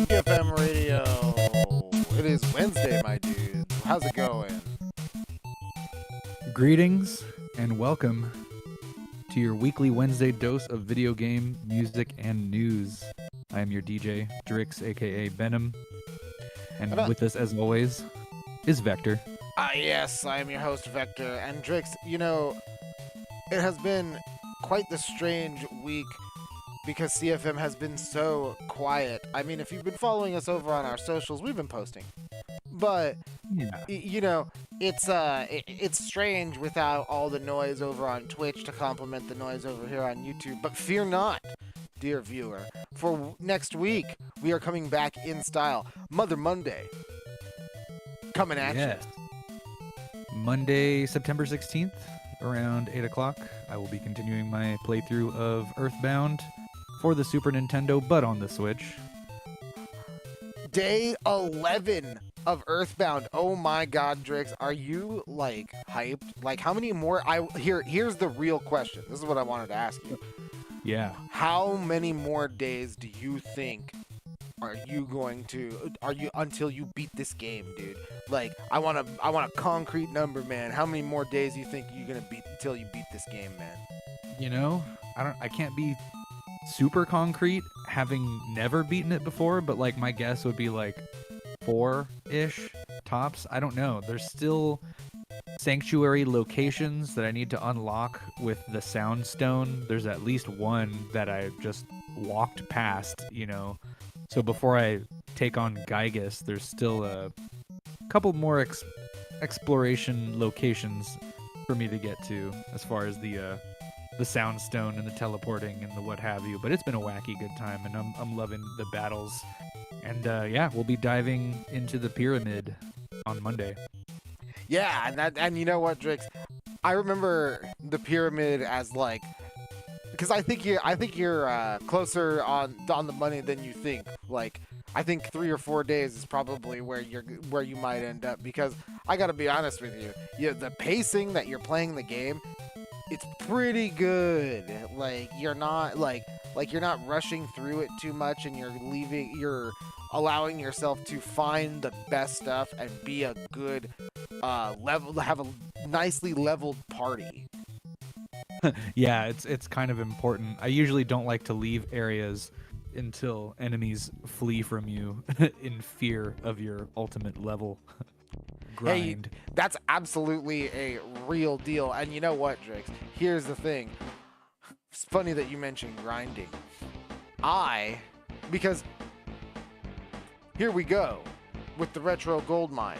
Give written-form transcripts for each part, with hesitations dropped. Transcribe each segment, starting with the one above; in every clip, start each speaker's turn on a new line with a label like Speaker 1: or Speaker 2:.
Speaker 1: CFM Radio. It is Wednesday, my dudes. How's it going?
Speaker 2: Greetings and welcome to your weekly Wednesday dose of video game, music, and news. I am your DJ, Drix, aka Venom. And with us, as always, is Vector.
Speaker 1: Yes, I am your host, Vector. And Drix, you know, it has been quite the strange week because CFM has been so quiet. I mean, if you've been following us over on our socials, we've been posting. But, you know, it's strange without all the noise over on Twitch to complement the noise over here on YouTube. But fear not, dear viewer. For next week, we are coming back in style. Mother Monday. Coming at you.
Speaker 2: Monday, September 16th, around 8 o'clock, I will be continuing my playthrough of Earthbound for the Super Nintendo, but on the Switch.
Speaker 1: Day 11 of Earthbound. Oh my god, Drix, are you, like, hyped? Like, how many more? Here's the real question. This is what I wanted to ask you.
Speaker 2: Yeah.
Speaker 1: How many more days do you think are you until you beat this game, dude? Like, I want a concrete number, man. How many more days do you think you're gonna beat until you beat this game, man?
Speaker 2: You know, I can't be super concrete, having never beaten it before, but like my guess would be like 4-ish tops. I don't know. There's still sanctuary locations that I need to unlock with the Sound Stone. There's at least one that I just walked past, you know. So before I take on Gygus, there's still a couple more exploration locations for me to get to as far as the Sound Stone and the teleporting and the what have you. But it's been a wacky good time, and I'm loving the battles. And yeah, we'll be diving into the pyramid on Monday.
Speaker 1: Yeah, and you know what, Drix? I remember the pyramid as like, because I think you're closer on the money than you think. Like, I think 3 or 4 days is probably where you might end up. Because I gotta be honest with you, the pacing that you're playing the game, it's pretty good. Like, you're not you're not rushing through it too much, and you're allowing yourself to find the best stuff and be a good have a nicely leveled party.
Speaker 2: Yeah, it's kind of important. I usually don't like to leave areas until enemies flee from you in fear of your ultimate level grind.
Speaker 1: Hey, that's absolutely a real deal. And you know what, Drix? Here's the thing. It's funny that you mentioned grinding. Because here we go with the Retro Gold Mine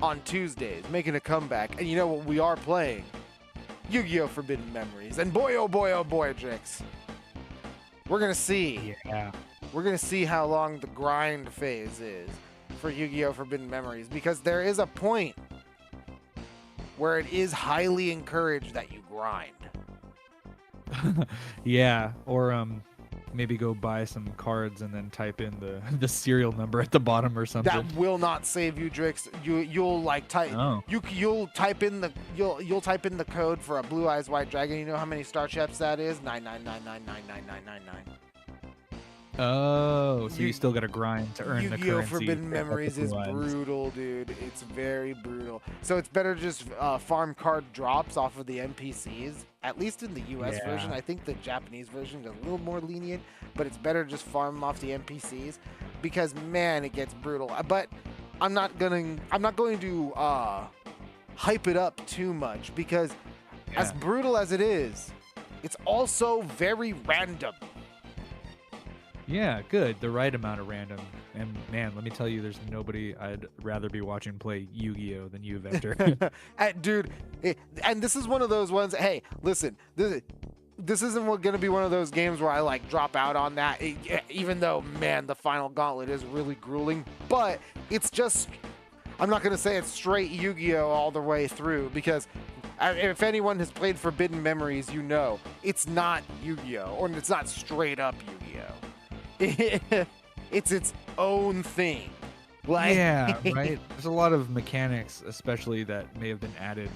Speaker 1: on Tuesdays, making a comeback. And you know what we are playing? Yu-Gi-Oh! Forbidden Memories. And boy, oh boy, Drix. We're going to see.
Speaker 2: Yeah.
Speaker 1: We're going to see how long the grind phase is for Yu-Gi-Oh! Forbidden Memories. Because there is a point where it is highly encouraged that you grind.
Speaker 2: Yeah, or maybe go buy some cards and then type in the serial number at the bottom or something.
Speaker 1: That will not save you, Drix. You'll like type you'll type in the code for a Blue Eyes White Dragon. You know how many star chips that is? 999999999.
Speaker 2: Oh, so you still got to grind to earn the currency.
Speaker 1: Yu-Gi-Oh! Forbidden Memories is brutal, dude. It's very brutal. So it's better to just farm card drops off of the NPCs. At least in the US version. I think the Japanese version is a little more lenient, but it's better to just farm them off the NPCs because man, it gets brutal. But I'm not going to hype it up too much because as brutal as it is, it's also very random.
Speaker 2: Yeah, good. The right amount of random. And man, let me tell you, there's nobody I'd rather be watching play Yu-Gi-Oh! Than you, Vector.
Speaker 1: Dude, and this is one of those ones, hey, listen, this isn't going to be one of those games where I like drop out on that, even though, man, the final gauntlet is really grueling. But it's just, I'm not going to say it's straight Yu-Gi-Oh! All the way through because if anyone has played Forbidden Memories, you know, it's not Yu-Gi-Oh! Or it's not straight up Yu-Gi-Oh! It's its own thing. Like
Speaker 2: yeah, right. There's a lot of mechanics, especially that may have been added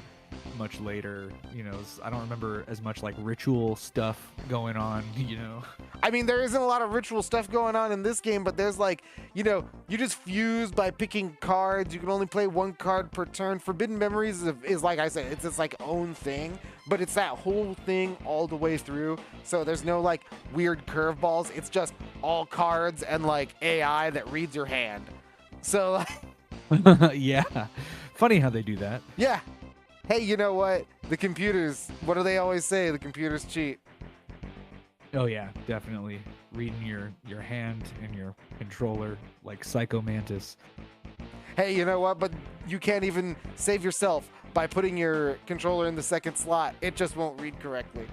Speaker 2: much later. You know, I don't remember as much like ritual stuff going on. You know,
Speaker 1: I mean, there isn't a lot of ritual stuff going on in this game, but there's like, you know, you just fuse by picking cards. You can only play one card per turn. Forbidden Memories is like I said, it's its like own thing, but it's that whole thing all the way through. So there's no like weird curveballs. It's just all cards and like AI that reads your hand. So
Speaker 2: yeah, funny how they do that.
Speaker 1: Yeah. Hey, you know what? The computers, what do they always say? The computers cheat.
Speaker 2: Oh yeah, definitely. Reading your hand and your controller like Psycho Mantis.
Speaker 1: Hey, you know what? But you can't even save yourself by putting your controller in the second slot. It just won't read correctly.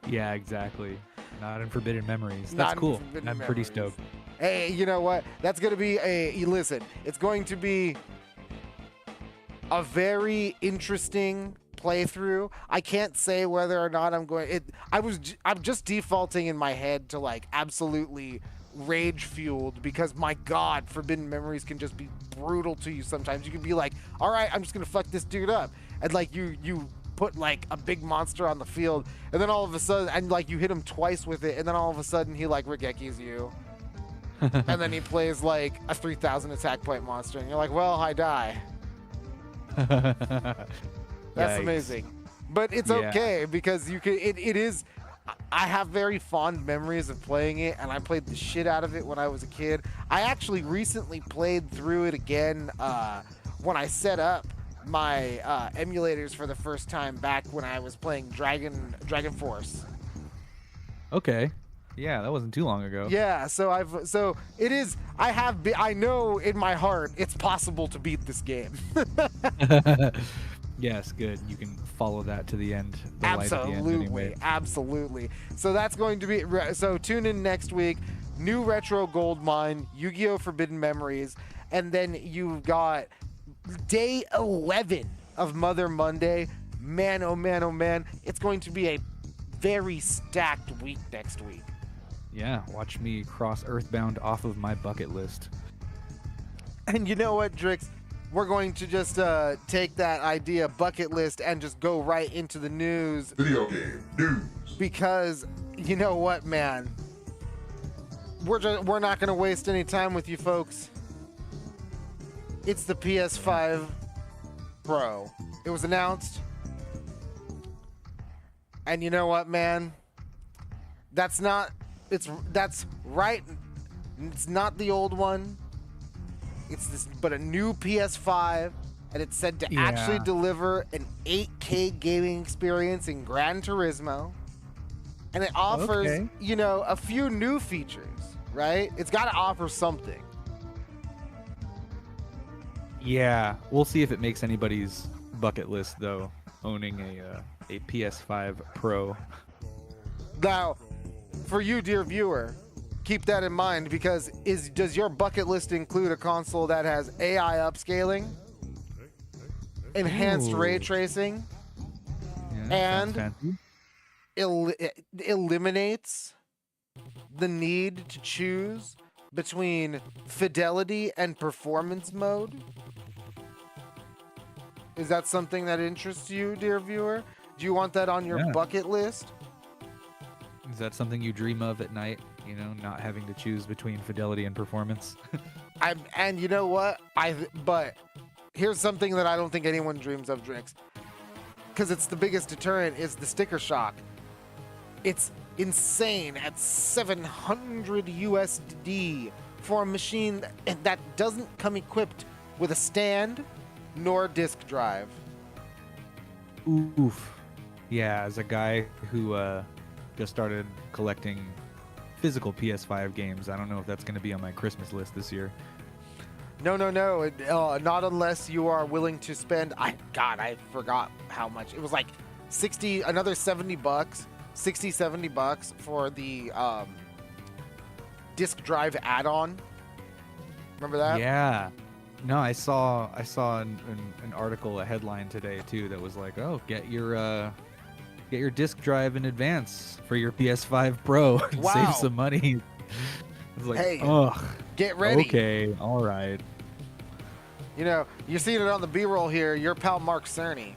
Speaker 2: Yeah, exactly. Not in Forbidden Memories. That's cool. I'm pretty stoked.
Speaker 1: Hey, you know what? That's going to be it's going to be a very interesting playthrough. I can't say whether or not I'm just defaulting in my head to like absolutely rage fueled because my God, Forbidden Memories can just be brutal to you sometimes. You can be like, all right, I'm just going to fuck this dude up. And like you put like a big monster on the field and then all of a sudden, and like you hit him twice with it and then all of a sudden he like Regekis you. And then he plays like a 3000 attack point monster and you're like, well, I die. That's amazing. But it's okay because you can it is I have very fond memories of playing it and I played the shit out of it when I was a kid. I actually recently played through it again when I set up my emulators for the first time back when I was playing Dragon Force.
Speaker 2: Okay. Yeah, that wasn't too long ago.
Speaker 1: Yeah, I know in my heart it's possible to beat this game.
Speaker 2: Yes, good. You can follow that to the end.
Speaker 1: Absolutely. So that's going to be so tune in next week. New Retro Gold Mine, Yu-Gi-Oh! Forbidden Memories, and then you've got day 11 of Mother Monday. Man, oh man, oh man. It's going to be a very stacked week next week.
Speaker 2: Yeah, watch me cross Earthbound off of my bucket list.
Speaker 1: And you know what, Drix? We're going to just take that idea, bucket list, and just go right into the news.
Speaker 3: Video game news.
Speaker 1: Because, you know what, man? We're not going to waste any time with you folks. It's the PS5 Pro. It was announced. And you know what, man? That's right. It's not the old one. It's this, but a new PS5, and it's said to actually deliver an 8K gaming experience in Gran Turismo. And it offers, a few new features, right? It's got to offer something.
Speaker 2: Yeah, we'll see if it makes anybody's bucket list, though, owning a PS5 Pro.
Speaker 1: Now, for you, dear viewer, keep that in mind because does your bucket list include a console that has AI upscaling, enhanced ray tracing, and eliminates the need to choose between fidelity and performance mode? Is that something that interests you, dear viewer? Do you want that on your bucket list?
Speaker 2: Is that something you dream of at night? You know, not having to choose between fidelity and performance?
Speaker 1: And you know what? But here's something that I don't think anyone dreams of, Drix. Because it's the biggest deterrent is the sticker shock. It's insane at 700 USD for a machine that doesn't come equipped with a stand nor disk drive.
Speaker 2: Oof. Yeah, as a guy who just started collecting physical PS5 games, I don't know if that's going to be on my Christmas list this year.
Speaker 1: No. Not unless you are willing to spend. I forgot how much. It was like 60, another $70, 60, $70 for the disk drive add-on. Remember that?
Speaker 2: Yeah. No, I saw an article, a headline today too, that was like, oh, get your disk drive in advance for your PS5 Pro and
Speaker 1: Wow.
Speaker 2: save some money. It's like,
Speaker 1: Hey,
Speaker 2: ugh.
Speaker 1: get ready.
Speaker 2: Okay, all right.
Speaker 1: You know, you're seeing it on the B-roll here. Your pal Mark Cerny,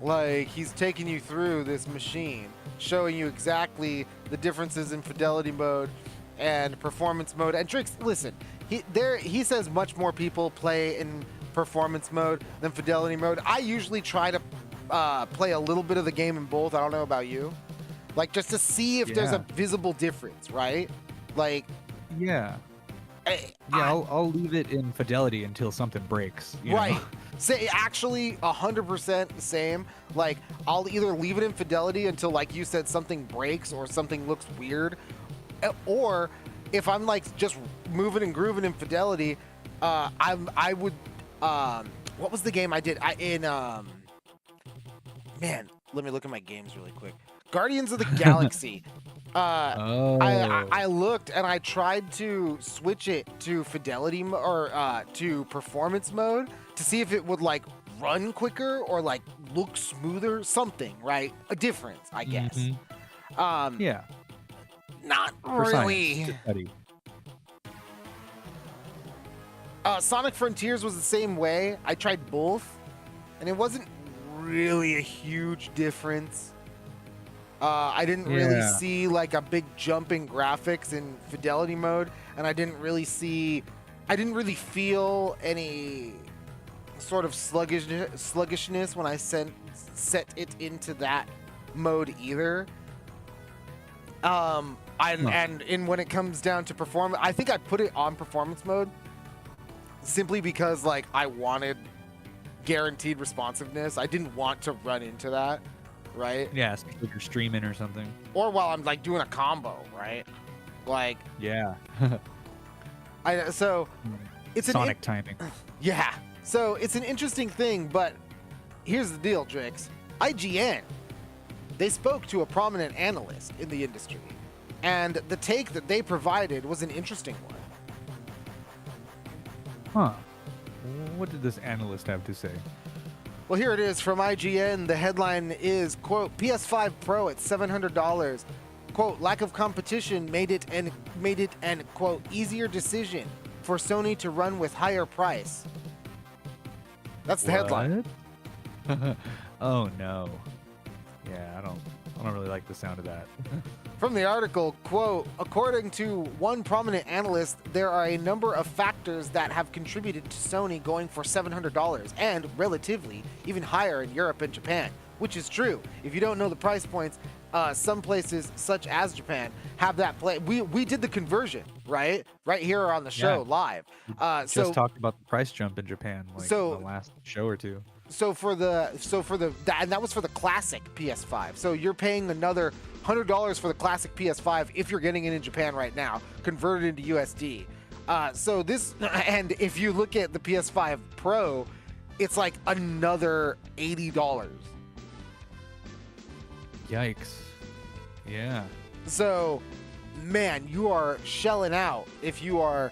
Speaker 1: like he's taking you through this machine, showing you exactly the differences in fidelity mode and performance mode. And Trix, listen, he says much more people play in performance mode than fidelity mode. I usually try to play a little bit of the game in both. I don't know about you, like just to see if there's a visible difference, right? Like,
Speaker 2: yeah. I'll leave it in fidelity until something breaks. You
Speaker 1: right.
Speaker 2: know?
Speaker 1: Say actually 100% the same. Like I'll either leave it in fidelity until, like you said, something breaks or something looks weird, or if I'm like just moving and grooving in fidelity, I would. What was the game I did? Man, let me look at my games really quick. Guardians of the Galaxy. I looked and I tried to switch it to fidelity or to performance mode to see if it would like run quicker or like look smoother, something, right? A difference, I guess.
Speaker 2: Mm-hmm. Yeah.
Speaker 1: Not
Speaker 2: For
Speaker 1: really.
Speaker 2: Science.
Speaker 1: Sonic Frontiers was the same way. I tried both, and it wasn't really a huge difference. I didn't really see like a big jump in graphics in fidelity mode, and I didn't really feel any sort of sluggishness when I set it into that mode either. And when it comes down to performance, I think I put it on performance mode simply because like I wanted guaranteed responsiveness. I didn't want to run into that. Right?
Speaker 2: Yeah, especially if you're streaming or something.
Speaker 1: Or while I'm like doing a combo, right? Like,
Speaker 2: yeah.
Speaker 1: So it's
Speaker 2: Sonic timing.
Speaker 1: Yeah. So it's an interesting thing, but here's the deal, Drix. IGN, they spoke to a prominent analyst in the industry, and the take that they provided was an interesting one.
Speaker 2: Huh. What did this analyst have to say?
Speaker 1: Well, here it is from IGN. The headline is, quote, PS5 Pro at $700. Quote, lack of competition made it an, quote, easier decision for Sony to run with higher price. That's the headline.
Speaker 2: Oh, no. Yeah, I don't really like the sound of that.
Speaker 1: From the article, quote, according to one prominent analyst, there are a number of factors that have contributed to Sony going for $700 and relatively even higher in Europe and Japan, which is true. If you don't know the price points, some places such as Japan have that play. We did the conversion, right here on the show live.
Speaker 2: Just talked about the price jump in Japan in the last show or two.
Speaker 1: And that was for the classic PS5. So you're paying another $100 for the classic PS5 if you're getting it in Japan right now, converted into USD. And if you look at the PS5 Pro, it's like another $80.
Speaker 2: Yikes. Yeah.
Speaker 1: So, man, you are shelling out if you are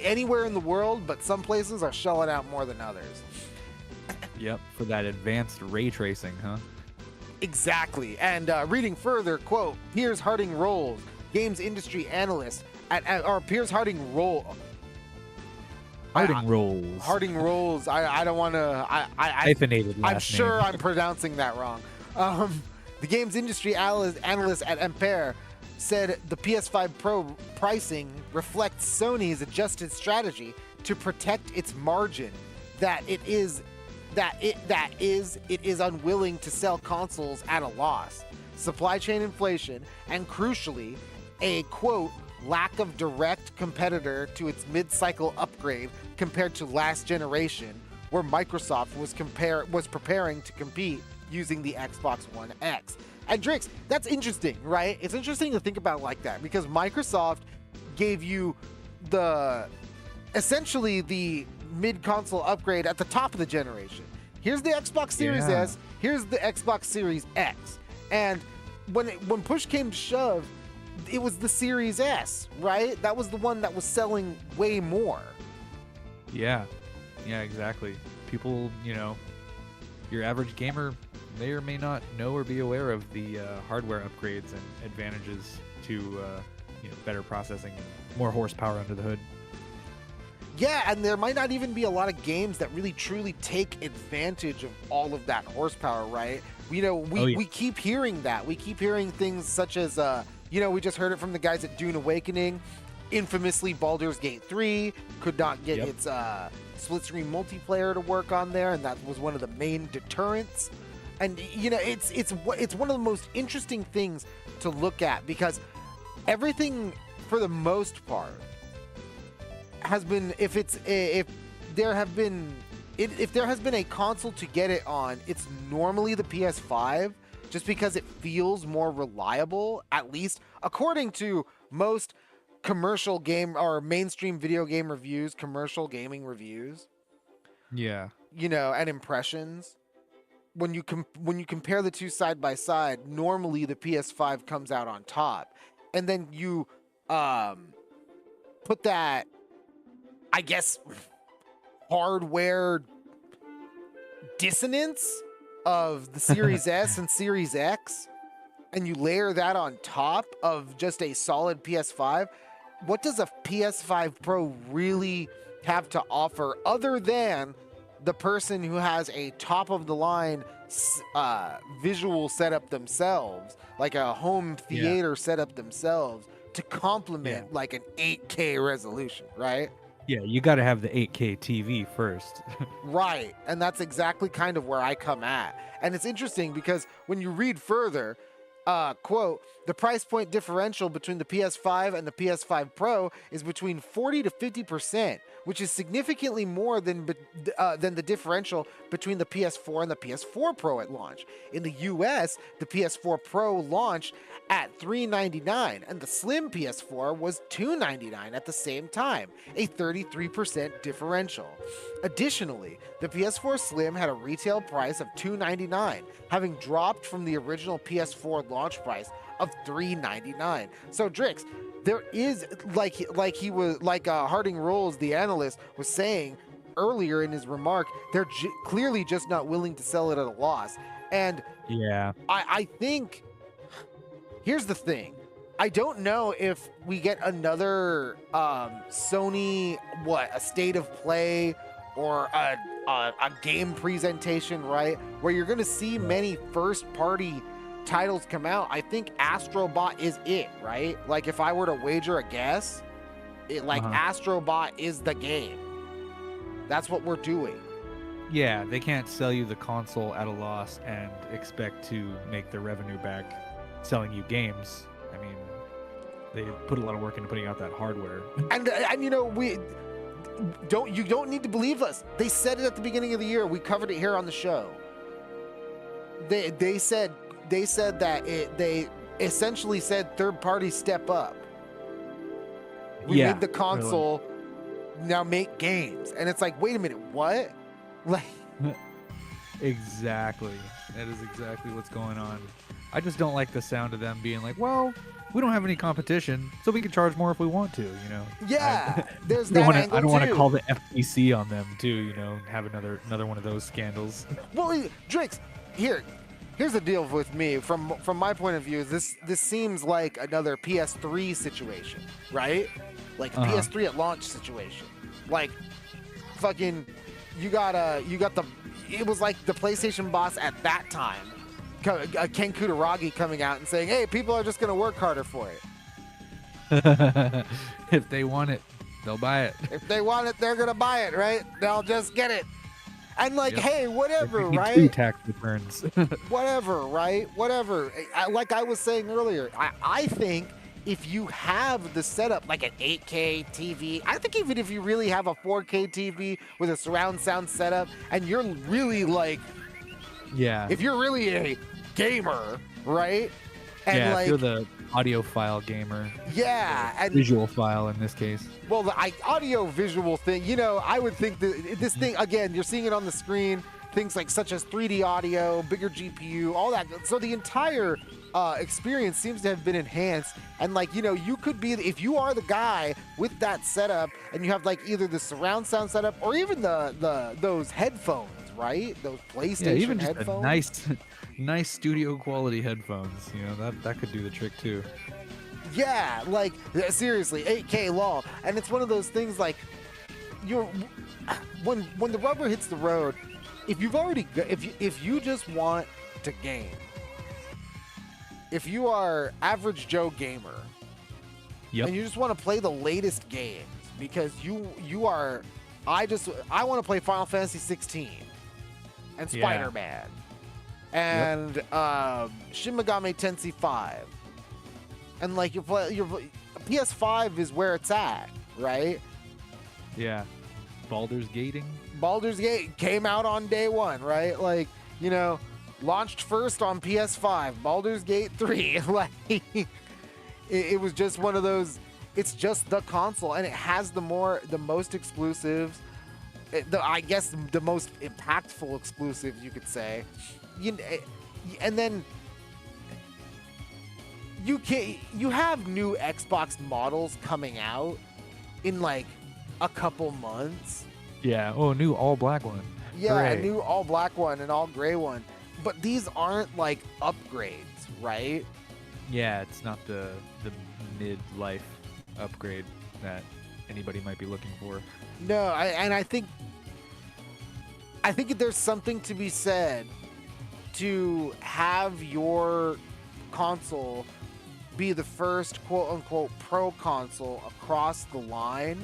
Speaker 1: anywhere in the world, but some places are shelling out more than others.
Speaker 2: Yep, for that advanced ray tracing, huh?
Speaker 1: Exactly. And reading further, quote, here's Harding Rolls, games industry analyst at or Piers Harding Rolls. Harding Rolls. I don't want to.
Speaker 2: Hyphenated last
Speaker 1: I'm sure
Speaker 2: name.
Speaker 1: I'm pronouncing that wrong. The games industry analyst at Ampere said the PS5 Pro pricing reflects Sony's adjusted strategy to protect its margin. It is unwilling to sell consoles at a loss. Supply chain inflation and crucially, a quote lack of direct competitor to its mid-cycle upgrade compared to last generation, where Microsoft was preparing to compete using the Xbox One X. And Drix, that's interesting, right? It's interesting to think about like that because Microsoft gave you essentially the mid-console upgrade at the top of the generation. Here's the Xbox Series S, here's the Xbox Series X. And when push came to shove, it was the Series S, right? That was the one that was selling way more.
Speaker 2: Yeah, exactly. People, your average gamer may or may not know or be aware of the hardware upgrades and advantages to better processing and more horsepower under the hood.
Speaker 1: Yeah, and there might not even be a lot of games that really truly take advantage of all of that horsepower, right? We keep hearing that. We keep hearing things such as, we just heard it from the guys at Dune Awakening. Infamously, Baldur's Gate 3 could not get its split-screen multiplayer to work on there, and that was one of the main deterrents. And, it's one of the most interesting things to look at because everything, for the most part, has been if there has been a console to get it on, it's normally the PS5 just because it feels more reliable, at least according to most commercial game or mainstream video game reviews, commercial gaming reviews.
Speaker 2: Yeah.
Speaker 1: And impressions. When you compare the two side by side, normally the PS5 comes out on top. And then you put that, I guess, hardware dissonance of the Series S and Series X, and you layer that on top of just a solid PS5. What does a PS5 Pro really have to offer other than the person who has a top-of-the-line visual setup themselves, like a home theater setup themselves, to complement like an 8K resolution, right?
Speaker 2: Yeah, you got to have the 8K TV first.
Speaker 1: Right, and that's exactly kind of where I come at. And it's interesting because when you read further, quote, the price point differential between the PS5 and the PS5 Pro is between 40 to 50%, which is significantly more than the differential between the PS4 and the PS4 Pro at launch. In the US, the PS4 Pro launched at $399, and the slim PS4 was $299 at the same time, a 33% differential. Additionally, the PS4 Slim had a retail price of $299, having dropped from the original PS4 launch price of $399. So Drix, there is Harding Rolls, the analyst, was saying earlier in his remark, they're clearly just not willing to sell it at a loss. And I think here's the thing. I don't know if we get another Sony, a state of play or a game presentation, right? Where you're going to see many first-party titles come out. I think Astrobot is it, right? Like if I were to wager a guess, Astrobot is the game. That's what we're doing.
Speaker 2: Yeah, they can't sell you the console at a loss and expect to make their revenue back selling you games. I mean, they put a lot of work into putting out that hardware. And
Speaker 1: we don't need to believe us. They said it at the beginning of the year. We covered it here on the show. They said that they essentially said third parties step up. We made the console, now make games. And it's like, wait a minute, what? Like
Speaker 2: exactly. That is exactly what's going on. I just don't like the sound of them being like, well, we don't have any competition, so we can charge more if we want to,
Speaker 1: Yeah, there's that angle
Speaker 2: I don't want to call the FTC on them too, have another one of those scandals.
Speaker 1: Well, Drix, here, here's the deal with me from my point of view. This seems like another PS3 situation, right? Like a PS3 at launch situation. Like fucking you got the it was like the PlayStation boss at that time, Ken Kutaragi coming out and saying, "Hey, people are just gonna work harder for it.
Speaker 2: If they want it, they'll buy it.
Speaker 1: If they want it, they're gonna buy it, right? They'll just get it." And like,
Speaker 2: Yep.
Speaker 1: hey, whatever,
Speaker 2: Two
Speaker 1: right?
Speaker 2: tax returns.
Speaker 1: Whatever, right? Whatever. Like I was saying earlier, I think if you have the setup like an 8K TV, I think even if you really have a 4K TV with a surround sound setup, and you're really like,
Speaker 2: Yeah.
Speaker 1: if you're really a gamer, right? And
Speaker 2: yeah,
Speaker 1: like,
Speaker 2: if you're the audiophile gamer.
Speaker 1: yeah, and
Speaker 2: Visual file in this case.
Speaker 1: well, the audio visual thing, you know, I would think that this thing, again, you're seeing it on the screen, things like such as 3D audio, bigger GPU, all that. So the entire experience seems to have been enhanced. And like, you know, you could be, if you are the guy with that setup and you have like either the surround sound setup or even those headphones, right? Those PlayStation
Speaker 2: Yeah, even just
Speaker 1: headphones.
Speaker 2: a nice studio quality headphones. You know, that could do the trick too.
Speaker 1: Yeah, like seriously, 8K law, and it's one of those things like when the rubber hits the road, if you've already if you just want to game, if you are average Joe gamer,
Speaker 2: Yep.
Speaker 1: and you just want to play the latest games because you are, I want to play Final Fantasy 16 and
Speaker 2: Yeah.
Speaker 1: Spider-Man and Shin Megami Tensei 5. And like your PS5 is where it's at, right?
Speaker 2: Yeah. Baldur's Gating.
Speaker 1: Baldur's Gate came out on day one, right? Like, you know, launched first on PS5. Baldur's Gate 3, like it was just one of those. It's just the console, and it has the most exclusives. I guess the most impactful exclusives, you could say. And then. You have new Xbox models coming out in like a couple months.
Speaker 2: Yeah. Oh, new all black one.
Speaker 1: Yeah,
Speaker 2: Hooray.
Speaker 1: a new all black one and all gray one. But these aren't like upgrades, right?
Speaker 2: Yeah, it's not the mid-life upgrade that anybody might be looking for.
Speaker 1: No, I think there's something to be said to have your console be the first quote-unquote pro console across the line,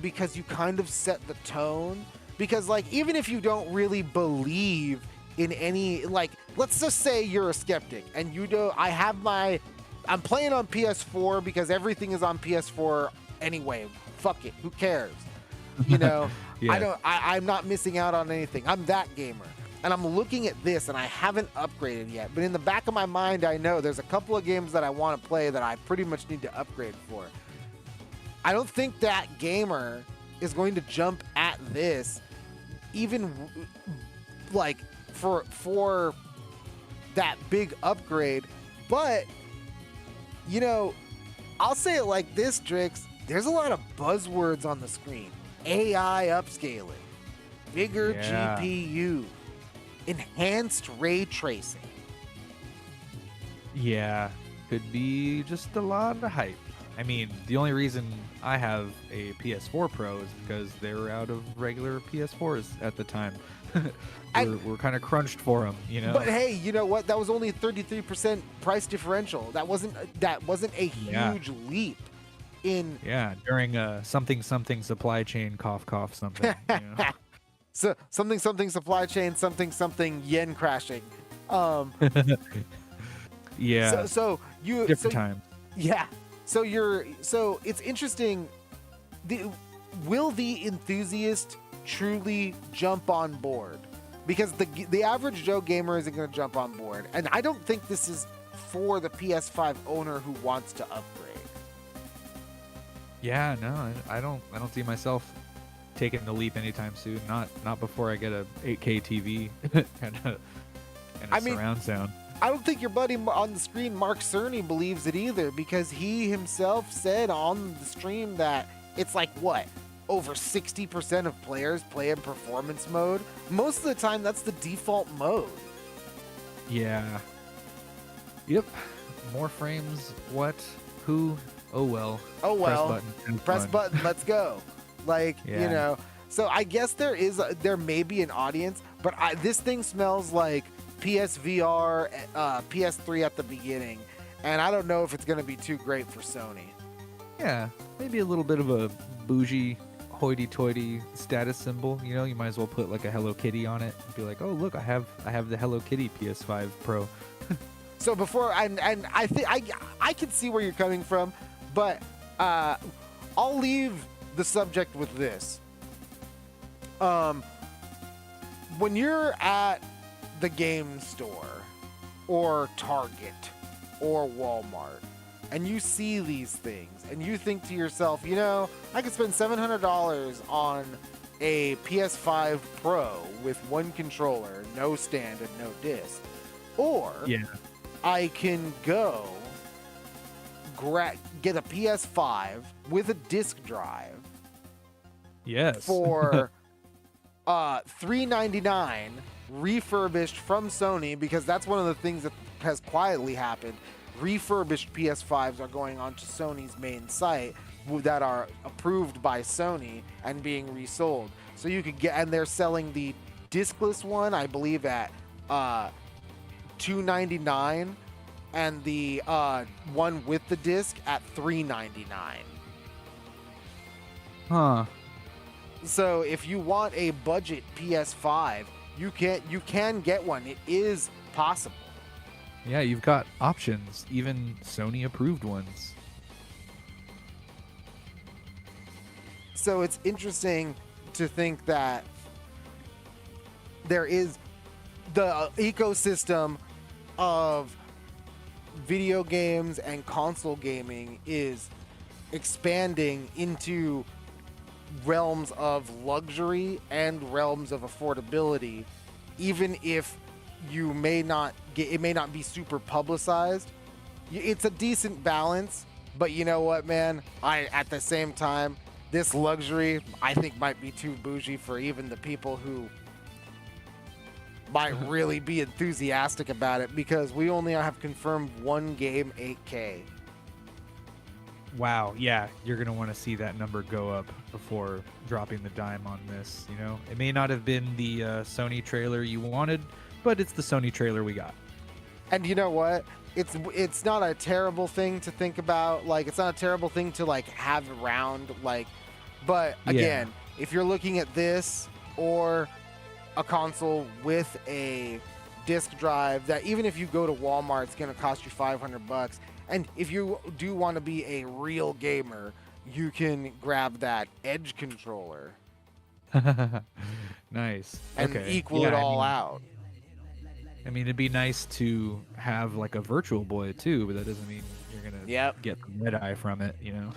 Speaker 1: because you kind of set the tone. Because like, even if you don't really believe in any, like, let's just say you're a skeptic and you do, I'm playing on PS4 because everything is on PS4 anyway, fuck it, who cares, you know?
Speaker 2: Yeah.
Speaker 1: I'm not missing out on anything, I'm that gamer. And I'm looking at this, and I haven't upgraded yet. But in the back of my mind, I know there's a couple of games that I want to play that I pretty much need to upgrade for. I don't think that gamer is going to jump at this, even like for that big upgrade. But, you know, I'll say it like this, Drix. There's a lot of buzzwords on the screen. AI upscaling, bigger
Speaker 2: Yeah.
Speaker 1: GPU. Enhanced ray tracing.
Speaker 2: Yeah, could be just a lot of hype. I mean, the only reason I have a PS4 Pro is because they were out of regular PS4s at the time. we're kind of crunched for them, you know.
Speaker 1: But hey, you know what? That was only a 33% price differential. That wasn't a huge leap in.
Speaker 2: Yeah, during a something supply chain cough something. You know?
Speaker 1: So something supply chain, something yen crashing.
Speaker 2: Yeah.
Speaker 1: So you
Speaker 2: different time.
Speaker 1: Yeah. So it's interesting. Will the enthusiast truly jump on board? Because the average Joe gamer isn't going to jump on board, and I don't think this is for the PS5 owner who wants to upgrade.
Speaker 2: Yeah, no, I don't see myself taking the leap anytime soon. Not before I get a 8K TV and a surround sound.
Speaker 1: I don't think your buddy on the screen, Mark Cerny, believes it either, because he himself said on the stream that it's like, what, over 60% of players play in performance mode? Most of the time, that's the default mode.
Speaker 2: Yeah. Yep. More frames. What? Who? Oh well.
Speaker 1: Oh well.
Speaker 2: Press button.
Speaker 1: Press
Speaker 2: Fun.
Speaker 1: button. Let's go. Like,
Speaker 2: Yeah.
Speaker 1: you know. So I guess there may be an audience, but this thing smells like PSVR, PS3 at the beginning, and I don't know if it's going to be too great for Sony.
Speaker 2: Yeah. Maybe a little bit of a bougie, hoity-toity status symbol. You know, you might as well put like a Hello Kitty on it and be like, oh look, I have the Hello Kitty PS5 Pro.
Speaker 1: So before and I think I can see where you're coming from, but I'll leave the subject with this. When you're at the game store or Target or Walmart and you see these things and you think to yourself, you know, I could spend $700 on a PS5 Pro with one controller, no stand and no disc, or I can go get a PS5 with a disc drive.
Speaker 2: Yes.
Speaker 1: For $399 refurbished from Sony, because that's one of the things that has quietly happened. Refurbished PS5s are going onto Sony's main site that are approved by Sony and being resold. So you could get, and they're selling the discless one, I believe, at $299, and the one with the disc at $399.
Speaker 2: Huh.
Speaker 1: So if you want a budget PS5, you can get one. It is possible.
Speaker 2: Yeah, you've got options, even Sony approved ones.
Speaker 1: So it's interesting to think that there is the ecosystem of video games and console gaming is expanding into realms of luxury and realms of affordability, even if you may not get, it may not be super publicized. It's a decent balance, but you know what, man? At the same time, this luxury I think might be too bougie for even the people who might really be enthusiastic about it, because we only have confirmed one game 8K.
Speaker 2: Wow, yeah, you're going to want to see that number go up before dropping the dime on this, you know? It may not have been the Sony trailer you wanted, but it's the Sony trailer we got.
Speaker 1: And you know what? It's not a terrible thing to think about. Like, it's not a terrible thing to, like, have around. Like, but, again, if you're looking at this or a console with a disc drive that even if you go to Walmart, it's going to cost you $500. And if you do want to be a real gamer, you can grab that Edge controller.
Speaker 2: Nice.
Speaker 1: And
Speaker 2: okay.
Speaker 1: equal it all out.
Speaker 2: I mean, it'd be nice to have like a Virtual Boy too, but that doesn't mean you're gonna get the red eye from it, you know.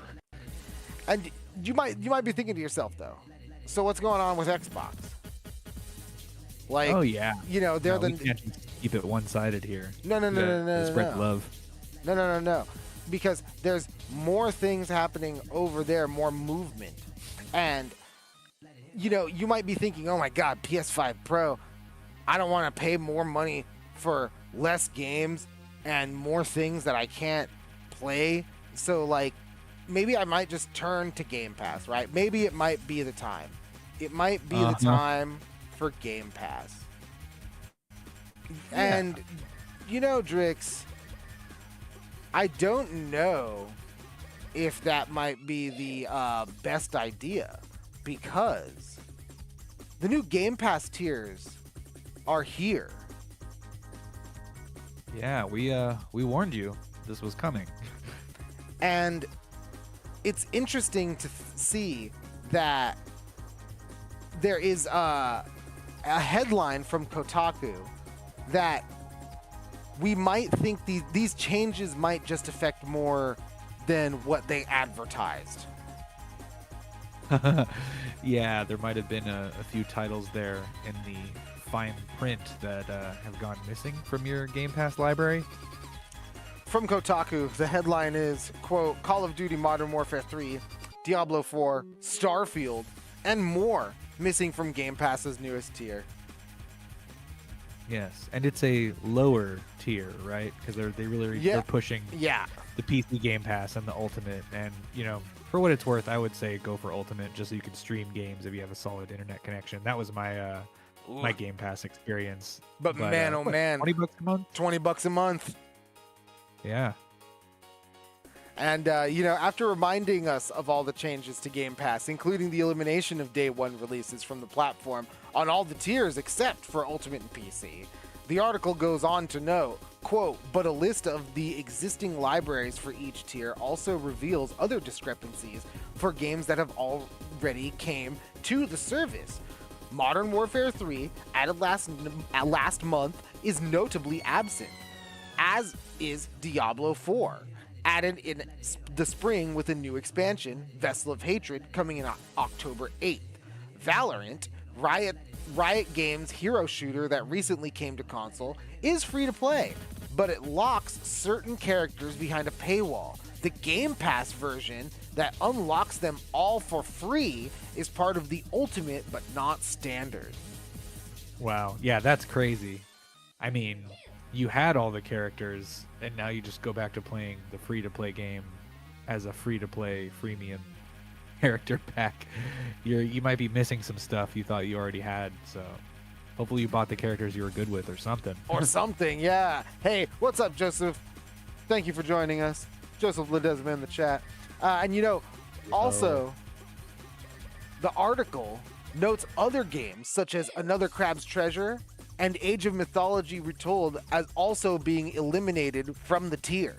Speaker 1: And you might be thinking to yourself though, so what's going on with Xbox? Like,
Speaker 2: oh yeah,
Speaker 1: you know, they're
Speaker 2: we can't just keep it one-sided here.
Speaker 1: No.
Speaker 2: Spread love.
Speaker 1: No. Because there's more things happening over there, more movement. And, you know, you might be thinking, oh my God, PS5 Pro, I don't want to pay more money for less games and more things that I can't play. So, like, maybe I might just turn to Game Pass, right? Maybe it might be the time. It might be the time for Game Pass.
Speaker 2: Yeah.
Speaker 1: And, you know, Drix, I don't know if that might be the best idea, because the new Game Pass tiers are here.
Speaker 2: Yeah, we warned you this was coming.
Speaker 1: And it's interesting to see that there is a headline from Kotaku that we might think these changes might just affect more than what they advertised.
Speaker 2: Yeah, there might have been a few titles there in the fine print that have gone missing from your Game Pass library.
Speaker 1: From Kotaku, the headline is, quote, Call of Duty Modern Warfare 3, Diablo 4, Starfield, and more missing from Game Pass's newest tier.
Speaker 2: Yes, and it's a lower tier, right? Because they're pushing
Speaker 1: Yeah.
Speaker 2: the PC Game Pass and the Ultimate, and for what it's worth, I would say go for Ultimate just so you can stream games if you have a solid internet connection. That was my my Game Pass experience.
Speaker 1: But man, oh man,
Speaker 2: $20 a month.
Speaker 1: $20 a month.
Speaker 2: Yeah.
Speaker 1: And, after reminding us of all the changes to Game Pass, including the elimination of day one releases from the platform on all the tiers except for Ultimate and PC, the article goes on to note, quote, but a list of the existing libraries for each tier also reveals other discrepancies for games that have already came to the service. Modern Warfare 3, added last month, is notably absent, as is Diablo 4. Added in the spring with a new expansion, Vessel of Hatred, coming in October 8th. Valorant, Riot Games' hero shooter that recently came to console, is free to play, but it locks certain characters behind a paywall. The Game Pass version that unlocks them all for free is part of the Ultimate but not Standard.
Speaker 2: Wow. Yeah, that's crazy. I mean, you had all the characters, and now you just go back to playing the free-to-play game as a free-to-play freemium character pack. You might be missing some stuff you thought you already had, so hopefully you bought the characters you were good with or something.
Speaker 1: Or something, yeah. Hey, what's up, Joseph? Thank you for joining us. Joseph Ledesma in the chat. Also, the article notes other games, such as Another Crab's Treasure and Age of Mythology Retold, as also being eliminated from the tier.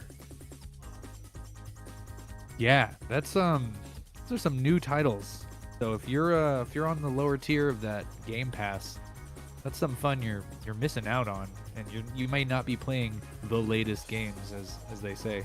Speaker 2: Yeah, those are some new titles. So if you're on the lower tier of that Game Pass, that's some fun you're missing out on, and you might not be playing the latest games as they say,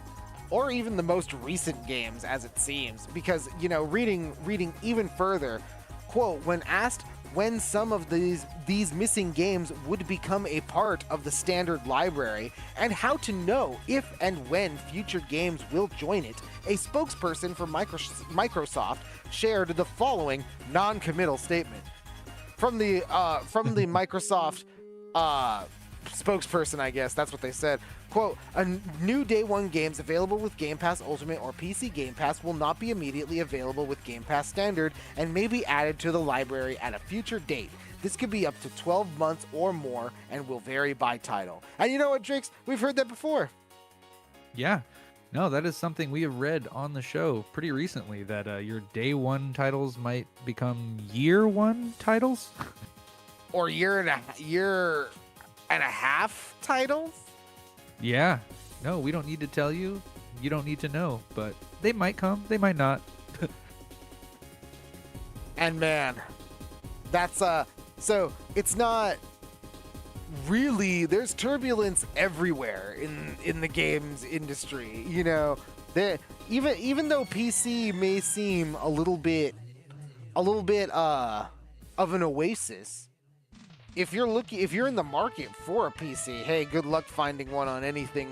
Speaker 1: or even the most recent games, as it seems, because reading even further, quote, when asked when some of these missing games would become a part of the standard library and how to know if and when future games will join it, a spokesperson for Microsoft shared the following non-committal statement. From the Microsoft spokesperson, I guess that's what they said. Quote, a new day one games available with Game Pass Ultimate or PC Game Pass will not be immediately available with Game Pass Standard and may be added to the library at a future date. This could be up to 12 months or more and will vary by title. And you know what, Drix? We've heard that before.
Speaker 2: Yeah. No, that is something we have read on the show pretty recently, that your day one titles might become year one titles.
Speaker 1: Or year and a half titles?
Speaker 2: Yeah. No, we don't need to tell you. You don't need to know, but they might come. They might not.
Speaker 1: And man, that's so it's not really, there's turbulence everywhere in the games industry. Even though PC may seem a little bit of an oasis, if you're in the market for a PC, hey, good luck finding one on anything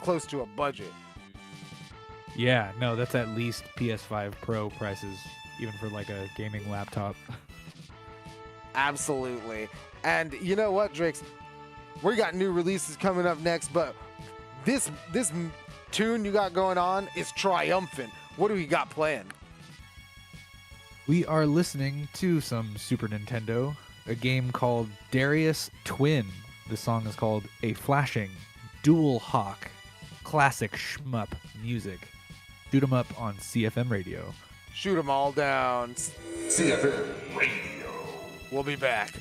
Speaker 1: close to a budget.
Speaker 2: Yeah, no, that's at least PS5 Pro prices, even for like a gaming laptop.
Speaker 1: Absolutely. And you know what, Drix? We got new releases coming up next, but this tune you got going on is triumphant. What do we got playing?
Speaker 2: We are listening to some Super Nintendo, a game called Darius Twin. The song is called A Flashing Dual Hawk. Classic shmup music. Shoot 'em up on CFM Radio.
Speaker 1: Shoot 'em all down.
Speaker 3: CFM Radio.
Speaker 1: We'll be back.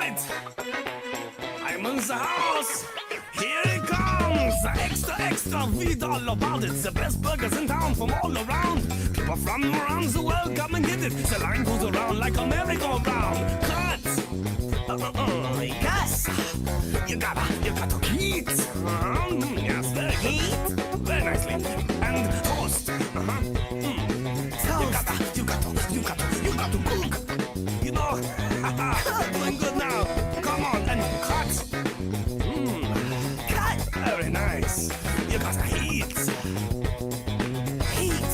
Speaker 4: right. I'm in the house. Here it comes. Extra, extra. Read all about it. The best burgers in town from all around. People from around the world come and get it. The line goes around like a merry-go-round. Cut. Yes. You gotta heat. Yes, the heat. Very nicely. And toast. Toast. You got to cook. You know, doing good now. Come on and cut. Cut. Very nice. You gotta heat. Heat.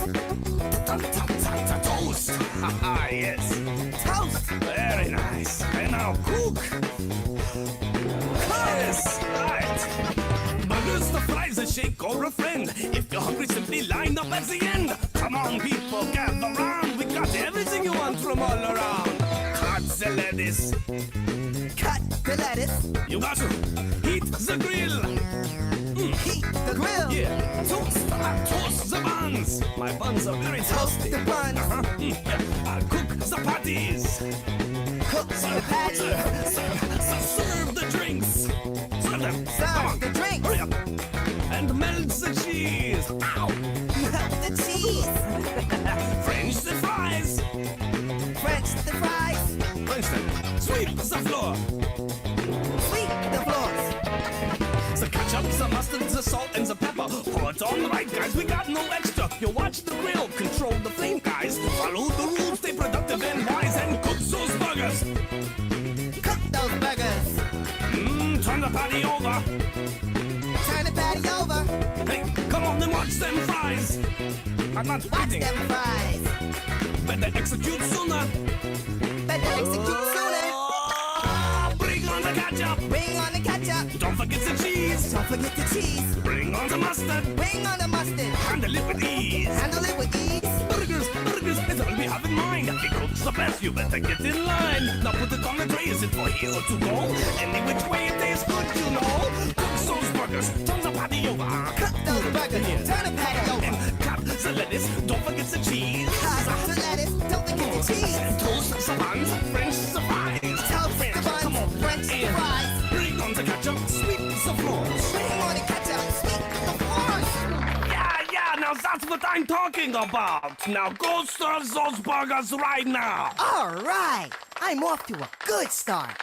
Speaker 4: Toast. Yes. Toast. Very nice. And now cook. Yes. Right. Burgers, the fries, a shake or a friend. If you're hungry, simply line up at the end. Come on, people, gather round. We got everything you want from all around. Cut the lettuce. Cut the lettuce. You got to heat the grill. Heat the grill. Yeah. Toast the buns. My buns are very toasty. The buns. Cook the patties. Cook the patties. Serve the drinks. Serve them. Serve the drinks. Hurry up. And melt the cheese. Ow. Melt the cheese. French the fries. French the fries. French them. Sweep the floor. Sweep the floors. The ketchup, the mustard, the salt, and the pepper. Pour it on right, guys. We got no extra. You watch the grill, control the flame, guys. Follow the rules, stay productive and wise, and cook those burgers. Cook those burgers. Turn the patty over. Turn the patty over. Hey, come on and watch them fries. I'm not fighting. Watch them fries. Better execute sooner. Better execute sooner. Bring on the ketchup. Bring on the ketchup. Don't forget the cheese. Don't forget the cheese. Bring on the mustard. Bring on the mustard. Handle it with ease. Handle it with ease. Burgers is all we have in mind. It cooks the best, you better get in line. Now put it on the tray, is it for here or to go? Any which way it tastes good, you know. Cook those burgers, turn the patty over. Cut those burgers, turn the patty over. And cut the lettuce, don't forget the cheese. Cut the lettuce, don't forget the cheese. Toast the buns, French the fries. Toast the buns, come on, French the fries. Bring on the ketchup, sweep the floors. Bring on the ketchup, sweep the floors. Yeah, now that's what I'm talking about. Now go serve those burgers right now.
Speaker 5: All right, I'm off to a good start.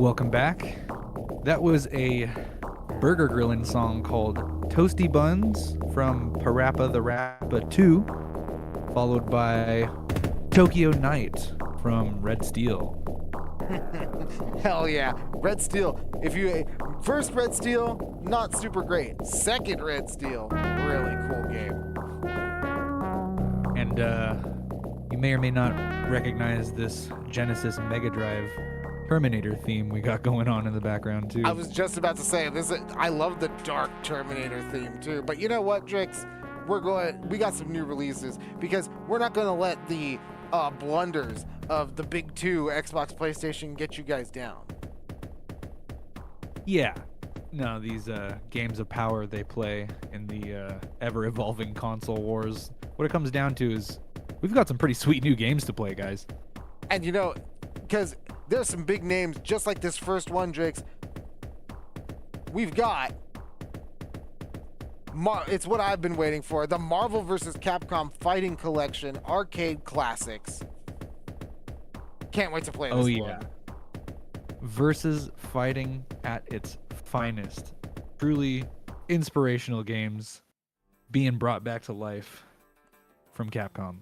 Speaker 2: Welcome back. That was a burger grilling song called Toasty Buns from Parappa the Rappa 2, followed by Tokyo Night from Red Steel.
Speaker 1: Hell yeah. Red Steel. First Red Steel, not super great. Second Red Steel, really cool game.
Speaker 2: And you may or may not recognize this Genesis Mega Drive Terminator theme we got going on in the background too.
Speaker 1: I was just about to say I love the dark Terminator theme too. But you know what, Drix? We got some new releases because we're not going to let the blunders of the big two, Xbox, PlayStation, get you guys down.
Speaker 2: Yeah. No, these games of power they play in the ever-evolving console wars. What it comes down to is we've got some pretty sweet new games to play, guys.
Speaker 1: And you know, because there's some big names, just like this first one, Drix. We've got, it's what I've been waiting for, the Marvel vs. Capcom Fighting Collection Arcade Classics. Can't wait to play this one.
Speaker 2: Versus fighting at its finest. Truly inspirational games being brought back to life from Capcom.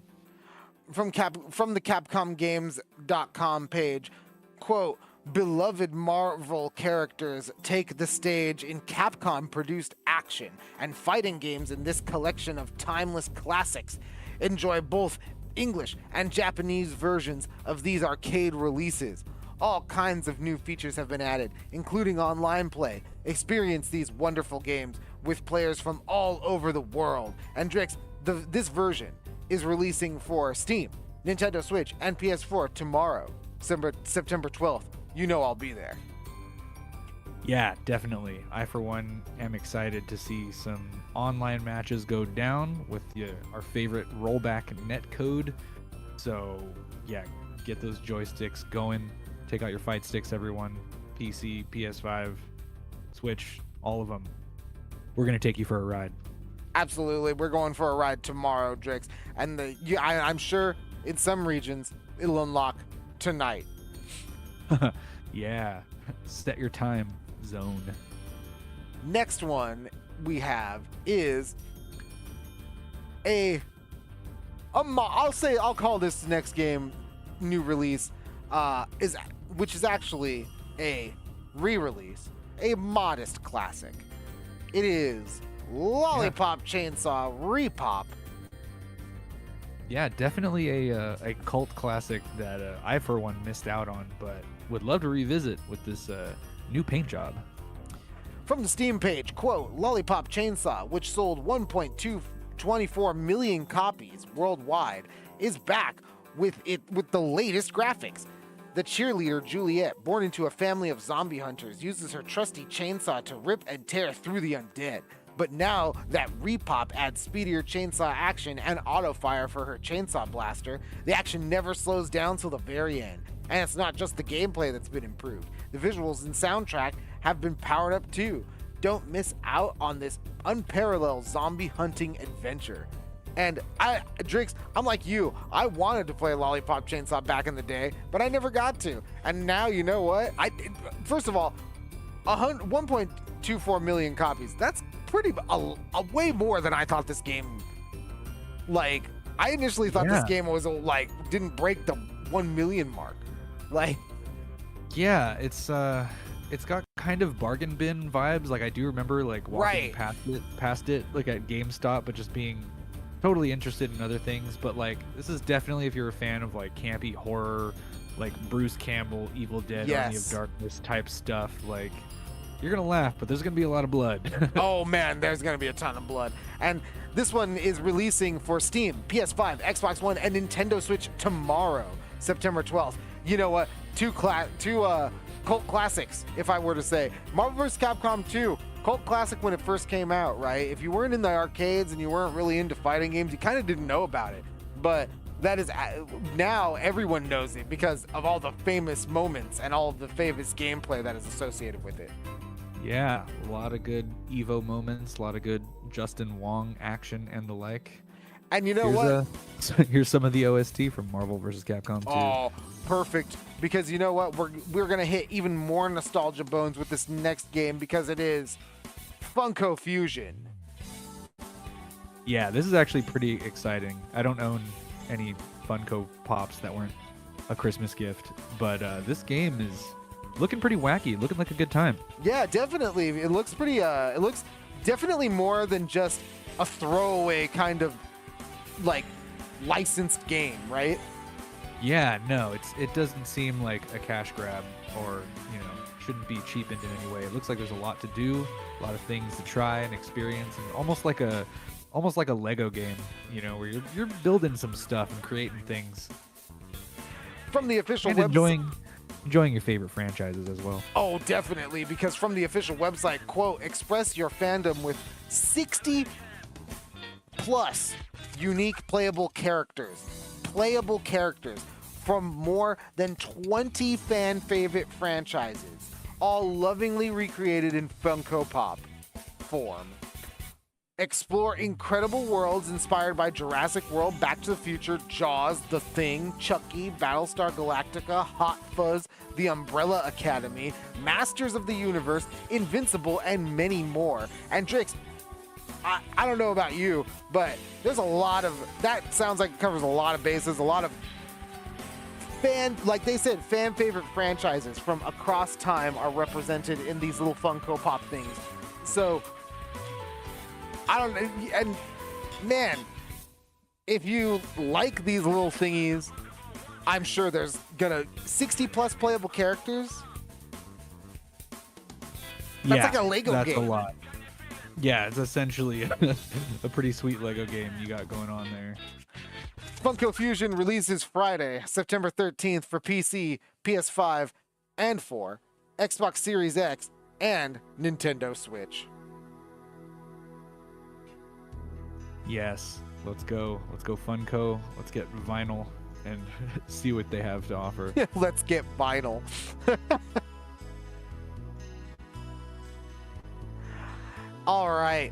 Speaker 1: From the CapcomGames.com page, quote, beloved Marvel characters take the stage in Capcom-produced action and fighting games in this collection of timeless classics. Enjoy both English and Japanese versions of these arcade releases. All kinds of new features have been added, including online play. Experience these wonderful games with players from all over the world. And Drix, this version is releasing for Steam, Nintendo Switch, and PS4 tomorrow, September 12th. You know I'll be there.
Speaker 2: Yeah, definitely. I, for one, am excited to see some online matches go down with our favorite rollback netcode. So, yeah, get those joysticks going. Take out your fight sticks, everyone. PC, PS5, Switch, all of them. We're going to take you for a ride.
Speaker 1: Absolutely. We're going for a ride tomorrow, Drix. And I'm sure in some regions it'll unlock tonight.
Speaker 2: Yeah. Set your time zone.
Speaker 1: Next one we have is I'll call this next game new release, which is actually a re-release, a modest classic. It is Lollipop Chainsaw Repop.
Speaker 2: Yeah, definitely a cult classic that I, for one, missed out on, but would love to revisit with this new paint job.
Speaker 1: From the Steam page, quote, Lollipop Chainsaw, which sold 1.224 million copies worldwide, is back with the latest graphics. The cheerleader Juliet, born into a family of zombie hunters, uses her trusty chainsaw to rip and tear through the undead. But now that Repop adds speedier chainsaw action and auto fire for her chainsaw blaster, the action never slows down till the very end. And it's not just the gameplay that's been improved. The visuals and soundtrack have been powered up too. Don't miss out on this unparalleled zombie hunting adventure. And Drix, I'm like you. I wanted to play Lollipop Chainsaw back in the day, but I never got to. And now, you know what? First of all, 1.24 million copies. That's pretty way more than I thought this game. Like, I initially thought this game was didn't break the 1 million mark. Like,
Speaker 2: yeah, it's got kind of bargain bin vibes. Like, I do remember walking past it like at GameStop, but just being totally interested in other things. But this is definitely, if you're a fan of campy horror, like Bruce Campbell, Evil Dead, Army of Darkness type stuff, you're gonna laugh, but there's gonna be a lot of blood.
Speaker 1: Oh man, there's gonna be a ton of blood. And this one is releasing for Steam, PS5, Xbox One, and Nintendo Switch tomorrow, September 12th. You know what? Two cult classics, if I were to say. Marvel vs. Capcom 2, cult classic when it first came out, right? If you weren't in the arcades and you weren't really into fighting games, you kind of didn't know about it. But that is, now everyone knows it because of all the famous moments and all of the famous gameplay that is associated with it.
Speaker 2: Yeah, a lot of good Evo moments, a lot of good Justin Wong action and the like.
Speaker 1: And you know what?
Speaker 2: Here's some of the OST from Marvel vs. Capcom 2.
Speaker 1: Oh, perfect. Because you know what? We're going to hit even more nostalgia bones with this next game because it is Funko Fusion.
Speaker 2: Yeah, this is actually pretty exciting. I don't own any Funko Pops that weren't a Christmas gift, but this game is looking pretty wacky, looking like a good time.
Speaker 1: Yeah, definitely. It looks pretty, it looks definitely more than just a throwaway kind of, like, licensed game, right?
Speaker 2: Yeah, no, it doesn't seem like a cash grab or, shouldn't be cheapened in any way. It looks like there's a lot to do, a lot of things to try and experience, and almost like a Lego game, where you're building some stuff and creating things.
Speaker 1: From the official
Speaker 2: and
Speaker 1: website.
Speaker 2: Enjoying your favorite franchises as well.
Speaker 1: Oh, definitely, because from the official website, quote, express your fandom with 60 plus unique playable characters from more than 20 fan favorite franchises, all lovingly recreated in Funko Pop form. Explore incredible worlds inspired by Jurassic World, Back to the Future, Jaws, The Thing, Chucky, Battlestar Galactica, Hot Fuzz, The Umbrella Academy, Masters of the Universe, Invincible, and many more. And Drix, I don't know about you, but there's a lot of, that sounds like it covers a lot of bases, a lot of fan favorite franchises from across time are represented in these little Funko Pop things. So, I don't know, and man, if you like these little thingies, I'm sure there's 60 plus playable characters. That's like a Lego game.
Speaker 2: That's a lot. Yeah, it's essentially a pretty sweet Lego game you got going on there.
Speaker 1: Funko Fusion releases Friday, September 13th for PC, PS5, and 4, Xbox Series X, and Nintendo Switch.
Speaker 2: Yes, let's go. Let's go Funko. Let's get vinyl and see what they have to offer.
Speaker 1: Let's get vinyl. All right.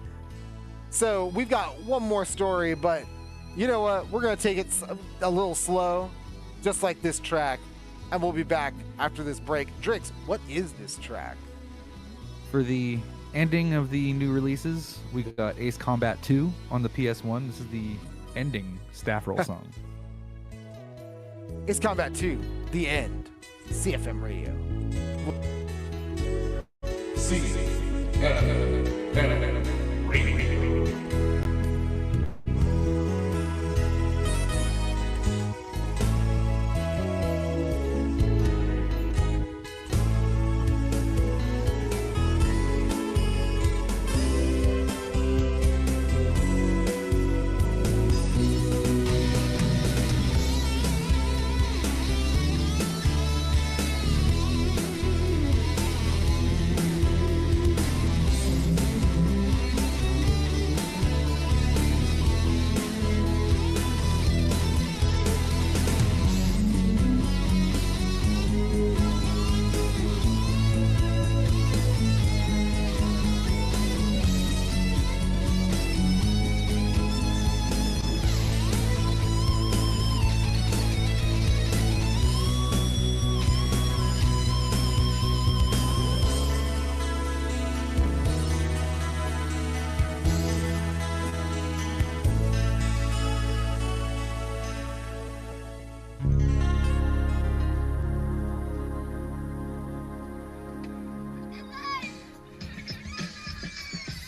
Speaker 1: So we've got one more story, but you know what? We're going to take it a little slow, just like this track, and we'll be back after this break. Drix, what is this track?
Speaker 2: For the ending of the new releases, we got Ace Combat 2 on the PS1. This is the ending staff roll song.
Speaker 1: Ace Combat 2, The End, CFM Radio.
Speaker 3: CFM Radio.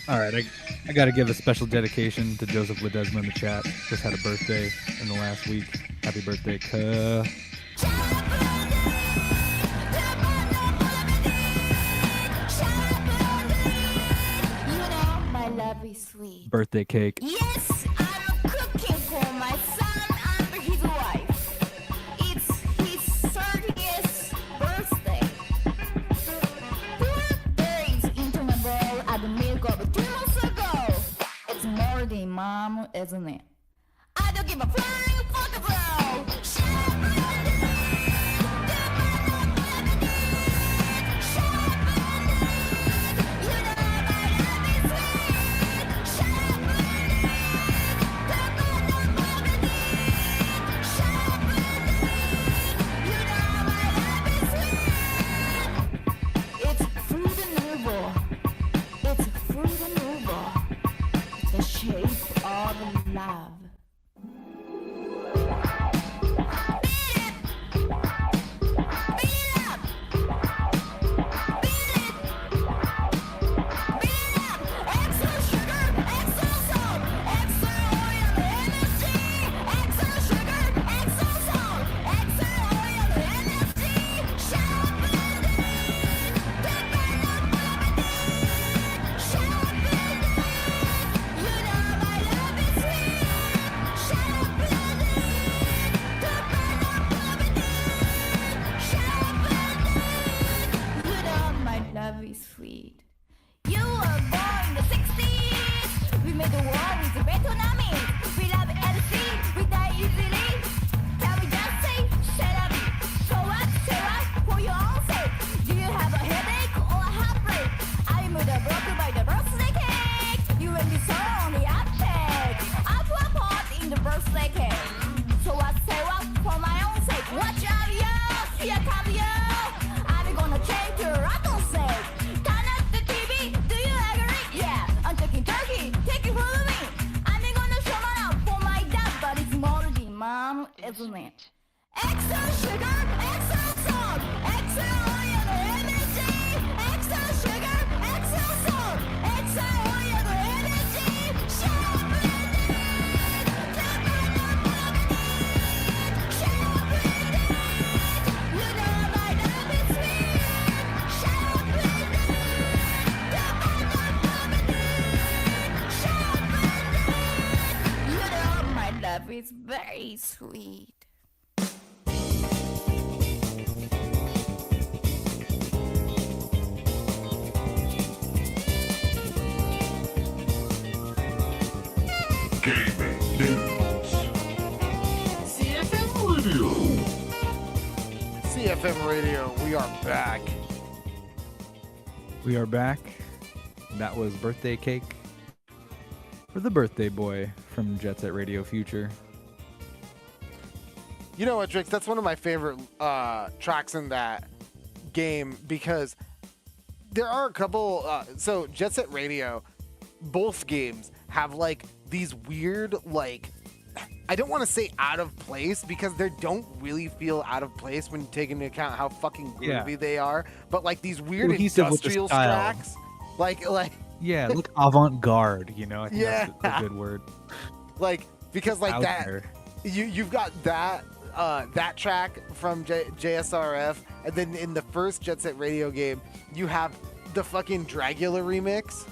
Speaker 2: All right, I got to give a special dedication to Joseph Ledesma in the chat. Just had a birthday in the last week. Happy birthday, Kuh.
Speaker 6: Sweet.
Speaker 2: Birthday cake.
Speaker 6: Yes, I'm cooking for my son and his wife. It's his 30th birthday. 4 days into my bowl at the milk of 2 months ago. It's more than mom, isn't it? I don't give a flying fuck about. isn't it? Extra sugar, extra salt, extra oil and energy. Extra sugar, extra salt, extra oil and energy. It's very sweet.
Speaker 3: Gaming News. CFM Radio.
Speaker 1: CFM Radio, we are back.
Speaker 2: We are back. That was Birthday Cake for the birthday boy from Jet Set Radio Future.
Speaker 1: You know what, Drix? That's one of my favorite tracks in that game because there are a couple. So Jet Set Radio, both games have like these weird, like, I don't want to say out of place because they don't really feel out of place when you take into account how fucking groovy they are. But like these weird
Speaker 2: Cohesive with the
Speaker 1: industrial
Speaker 2: style.
Speaker 1: tracks, like
Speaker 2: Yeah, look avant-garde, you know? I think
Speaker 1: Yeah.
Speaker 2: that's a good word.
Speaker 1: like because like
Speaker 2: Out
Speaker 1: that.
Speaker 2: there.
Speaker 1: You've got that that track from JSRF, and then in the first Jet Set Radio game, you have the fucking Dragula remix.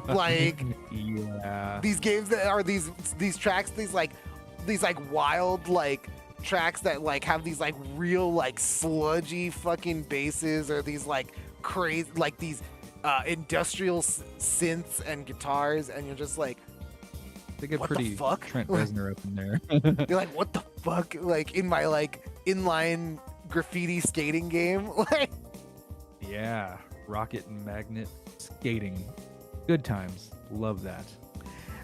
Speaker 1: Like
Speaker 2: Yeah.
Speaker 1: these games that are these tracks, these wild like tracks that like have these like real like sludgy fucking basses, or these like crazy like these industrial synths and guitars, and you're just like,
Speaker 2: They get
Speaker 1: what the
Speaker 2: pretty
Speaker 1: fuck?
Speaker 2: Trent Reznor up in there.
Speaker 1: you're like, what the fuck? Like in my like inline graffiti skating game. Like,
Speaker 2: Yeah. Rocket and magnet skating. Good times. Love that.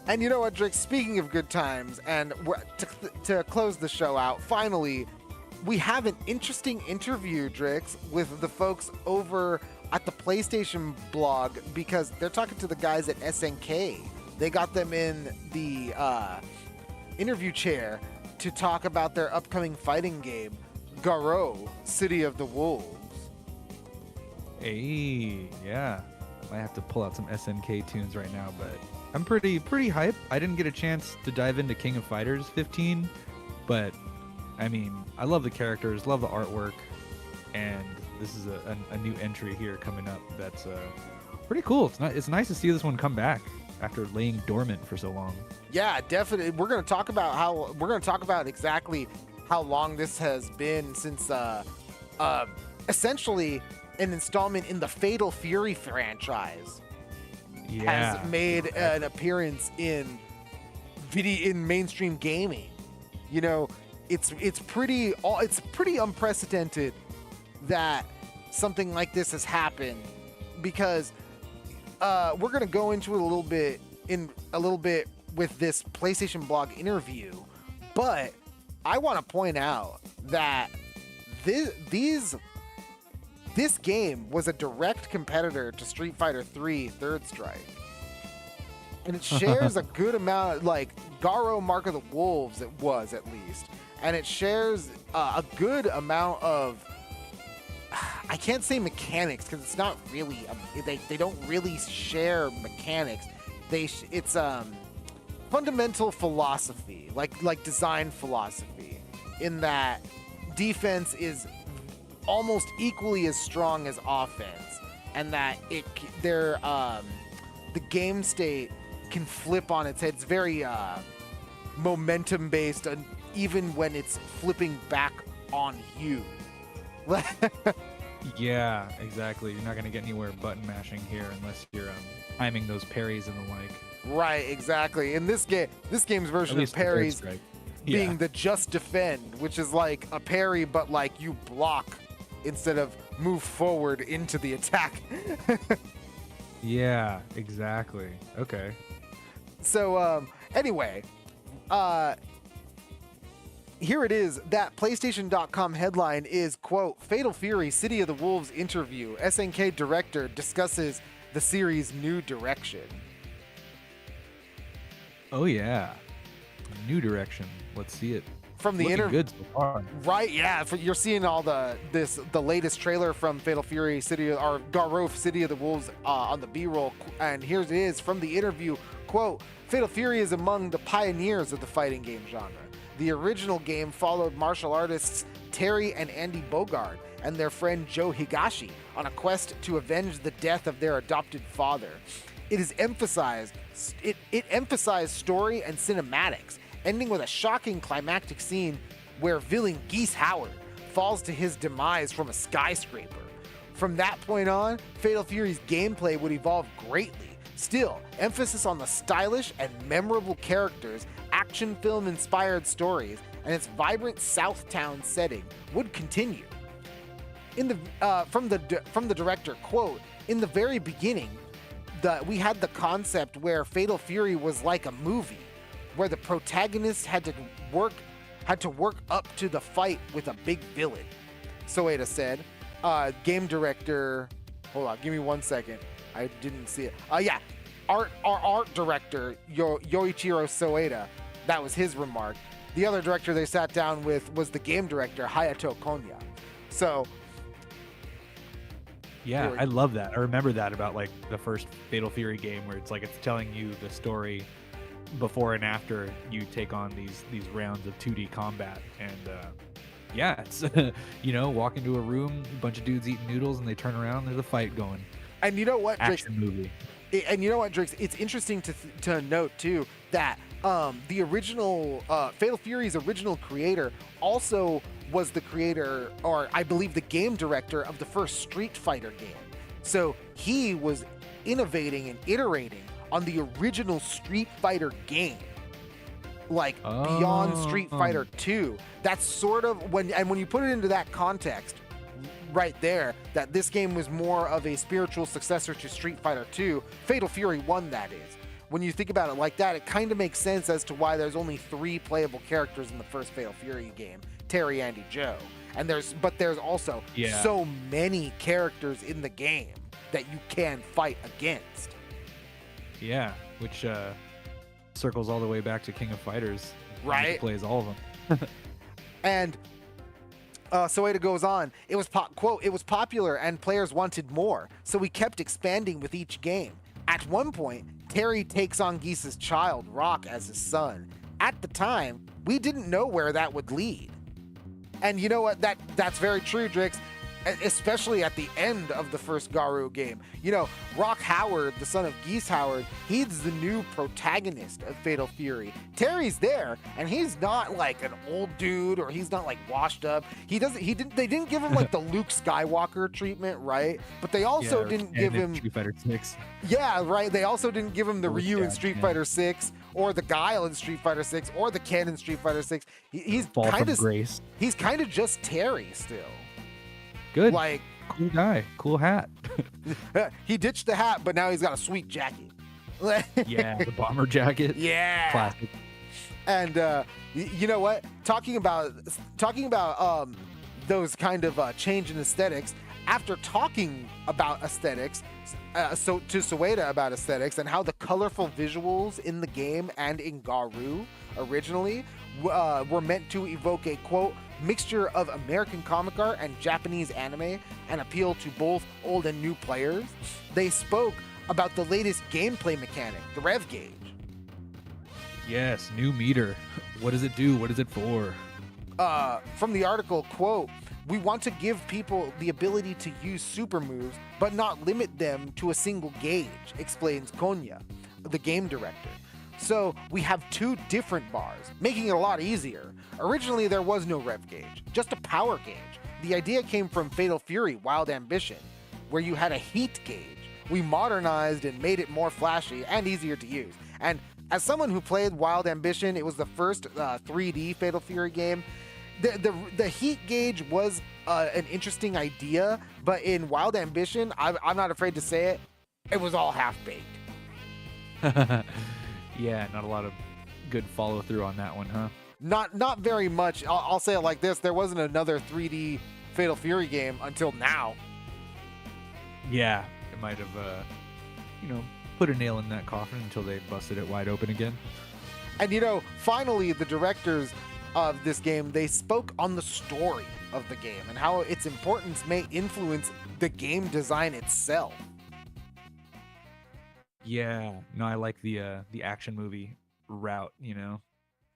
Speaker 1: and you know what, Drake? Speaking of good times, and to close the show out, finally, we have an interesting interview, Drix, with the folks over at the PlayStation blog, because they're talking to the guys at SNK. They got them in the interview chair to talk about their upcoming fighting game, Garou, City of the Wolves.
Speaker 2: Hey, yeah. I have to pull out some SNK tunes right now, but I'm pretty hype. I didn't get a chance to dive into King of Fighters 15, but I mean, I love the characters, love the artwork, and this is a new entry here coming up that's pretty cool. It's nice to see this one come back after laying dormant for so long.
Speaker 1: Yeah, definitely. We're going to talk about exactly how long this has been since essentially an installment in the Fatal Fury franchise
Speaker 2: Yeah.
Speaker 1: has made an appearance in mainstream gaming. You know, it's pretty unprecedented that something like this has happened, because we're going to go into it a little bit with this PlayStation blog interview, but I want to point out that this game was a direct competitor to Street Fighter 3 Third Strike. And it shares a good amount, like Garou Mark of the Wolves, it was at least. And it shares a good amount of, I can't say mechanics, because it's not really, they don't really share mechanics. It's fundamental philosophy, like design philosophy, in that defense is almost equally as strong as offense, and that the game state can flip on its head. It's very momentum based, and even when it's flipping back on you.
Speaker 2: Yeah, exactly. You're not going to get anywhere button mashing here unless you're timing those parries and the like.
Speaker 1: Right, exactly. In this game's
Speaker 2: At
Speaker 1: version of
Speaker 2: least the Third
Speaker 1: parries
Speaker 2: Strike.
Speaker 1: being
Speaker 2: Yeah.
Speaker 1: the just defend, which is like a parry, but like you block instead of move forward into the attack.
Speaker 2: Yeah, exactly. Okay.
Speaker 1: So anyway, here it is. That PlayStation.com headline is, quote, Fatal Fury City of the Wolves interview. SNK director discusses the series' new direction.
Speaker 2: Oh yeah. new direction. Let's see it.
Speaker 1: From the
Speaker 2: Looking
Speaker 1: interview,
Speaker 2: good so far.
Speaker 1: right? Yeah, you're seeing all the latest trailer from Fatal Fury Garou City of the Wolves on the B-roll, and here it is from the interview. Quote: Fatal Fury is among the pioneers of the fighting game genre. The original game followed martial artists Terry and Andy Bogard and their friend Joe Higashi on a quest to avenge the death of their adopted father. It emphasized story and cinematics, ending with a shocking climactic scene where villain Geese Howard falls to his demise from a skyscraper. From that point on, Fatal Fury's gameplay would evolve greatly. Still, emphasis on the stylish and memorable characters, action film-inspired stories, and its vibrant Southtown setting would continue. From the director, quote: in the very beginning, we had the concept where Fatal Fury was like a movie, where the protagonist had to work up to the fight with a big villain. Soeda said. Game director, hold on, give me 1 second. I didn't see it. Our art director, Yoichiro Soeda, that was his remark. The other director they sat down with was the game director, Hayato Konya. So,
Speaker 2: yeah, I love that. I remember that about like the first Fatal Fury game, where it's like it's telling you the story before and after you take on these rounds of 2D combat. And yeah, it's walk into a room, a bunch of dudes eating noodles, and they turn around, there's a fight going.
Speaker 1: And you know what,
Speaker 2: action movie.
Speaker 1: And you know what, Drix? It's interesting to note too that the original Fatal Fury's original creator also was the creator, or I believe the game director of the first Street Fighter game. So he was innovating and iterating on the original Street Fighter game, like beyond Street Fighter 2. That's sort of when you put it into that context right there, that this game was more of a spiritual successor to Street Fighter 2. Fatal Fury 1, that is. When you think about it like that, it kind of makes sense as to why there's only 3 playable characters in the first Fatal Fury game: Terry, Andy, Joe. And there's also so many characters in the game that you can fight against.
Speaker 2: Yeah, which circles all the way back to King of Fighters.
Speaker 1: Right.
Speaker 2: Plays all of them.
Speaker 1: And Soeda goes on, quote, it was popular and players wanted more, so we kept expanding with each game. At one point, Terry takes on Geese's child, Rock, as his son. At the time, we didn't know where that would lead. And you know what? That's very true, Drix. Especially at the end of the first Garou game. Rock Howard, the son of Geese Howard, he's the new protagonist of Fatal Fury. Terry's there, and he's not like an old dude, or he's not like washed up. They didn't give him like the Luke Skywalker treatment, right? But they also didn't give him
Speaker 2: Street Fighter 6.
Speaker 1: Yeah, right. They also didn't give him the Ryu in Street Fighter 6, or the Guile in Street Fighter 6, or the Ken in Street Fighter 6. He's kind of just Terry still.
Speaker 2: Good.
Speaker 1: Like,
Speaker 2: cool guy, cool hat.
Speaker 1: he ditched the hat, but now he's got a sweet jacket.
Speaker 2: Yeah, the bomber jacket.
Speaker 1: Yeah.
Speaker 2: Classic.
Speaker 1: And you know what? Talking about those kind of change in aesthetics. After talking about aesthetics, to Soeda about aesthetics and how the colorful visuals in the game and in Garou originally were meant to evoke a, quote, mixture of American comic art and Japanese anime and appeal to both old and new players. They spoke about the latest gameplay mechanic, the rev gauge.
Speaker 2: Yes, new meter. What does it do? What is it for?
Speaker 1: From the article, quote, we want to give people the ability to use super moves, but not limit them to a single gauge, explains Konya, the game director. So we have 2 different bars, making it a lot easier. Originally, there was no rev gauge, just a power gauge. The idea came from Fatal Fury Wild Ambition, where you had a heat gauge. We modernized and made it more flashy and easier to use. And as someone who played Wild Ambition, it was the first 3D Fatal Fury game. The heat gauge was an interesting idea, but in Wild Ambition, I'm not afraid to say it was all half-baked.
Speaker 2: Yeah, not a lot of good follow-through on that one, huh?
Speaker 1: Not very much. I'll say it like this. There wasn't another 3D Fatal Fury game until now.
Speaker 2: Yeah, it might have, put a nail in that coffin until they busted it wide open again.
Speaker 1: And finally, the directors of this game, they spoke on the story of the game and how its importance may influence the game design itself.
Speaker 2: Yeah, no, I like the action movie route,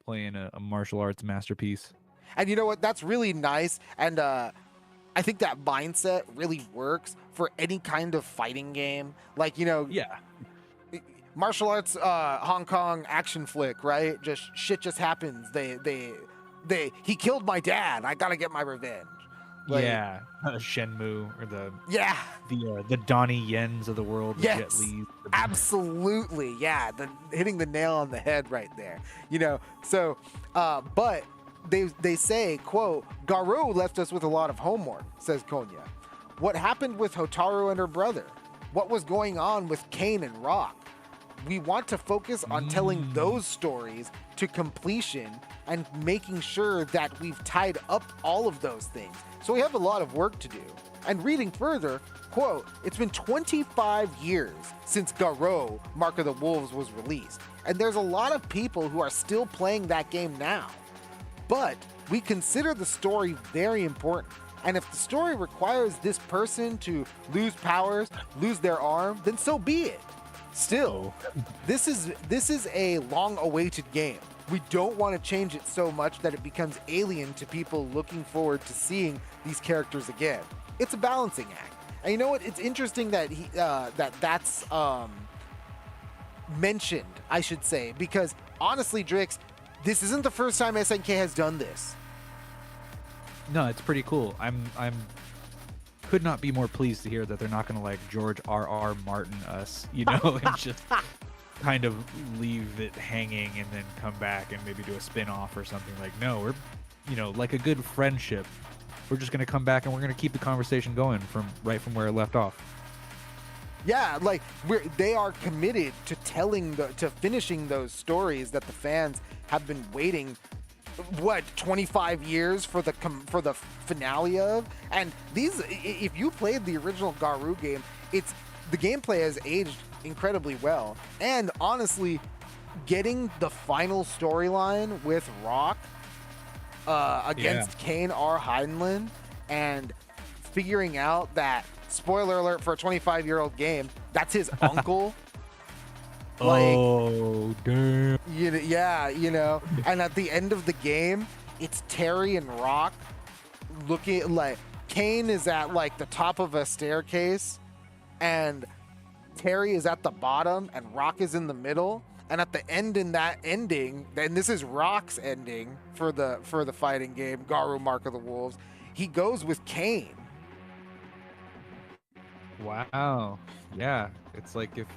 Speaker 2: playing a martial arts masterpiece.
Speaker 1: And you know what? That's really nice. And I think that mindset really works for any kind of fighting game. Like,
Speaker 2: Yeah.
Speaker 1: martial arts, Hong Kong action flick, right? Shit just happens. He killed my dad. I gotta get my revenge.
Speaker 2: Yeah, Shenmue or the Donnie Yens of the world.
Speaker 1: Yes,
Speaker 2: Jet Li.
Speaker 1: absolutely. Yeah, hitting the nail on the head right there. So, but they say, quote, Garou left us with a lot of homework, says Konya. What happened with Hotaru and her brother? What was going on with Kane and Rock? We want to focus on telling those stories to completion and making sure that we've tied up all of those things. So we have a lot of work to do. And reading further, quote, it's been 25 years since Garou, Mark of the Wolves, was released. And there's a lot of people who are still playing that game now. But we consider the story very important. And if the story requires this person to lose powers, lose their arm, then so be it. Still, this is a long-awaited game. We don't want to change it so much that it becomes alien to people looking forward to seeing these characters again. It's a balancing act. And you know what? It's interesting that that's mentioned, I should say, because honestly, Drix, this isn't the first time SNK has done this.
Speaker 2: No, it's pretty cool. I'm could not be more pleased to hear that they're not going to like George R.R. Martin us, and just kind of leave it hanging and then come back and maybe do a spin-off or something. Like, no, we're, like a good friendship. We're just going to come back and we're going to keep the conversation going from where it left off.
Speaker 1: Yeah, like they are committed to to finishing those stories that the fans have been waiting 25 years for the finale of. And these, if you played the original Garou game, the gameplay has aged incredibly well. And honestly, getting the final storyline with Rock against Kane R. Heinlein and figuring out that, spoiler alert for a 25-year-old game, that's his uncle.
Speaker 2: Oh, damn.
Speaker 1: And at the end of the game, it's Terry and Rock looking like Kane is at like the top of a staircase and Terry is at the bottom and Rock is in the middle. And at the end, in that ending, and this is Rock's ending for the fighting game, Garou Mark of the Wolves, he goes with Kane.
Speaker 2: Wow. Yeah. It's like if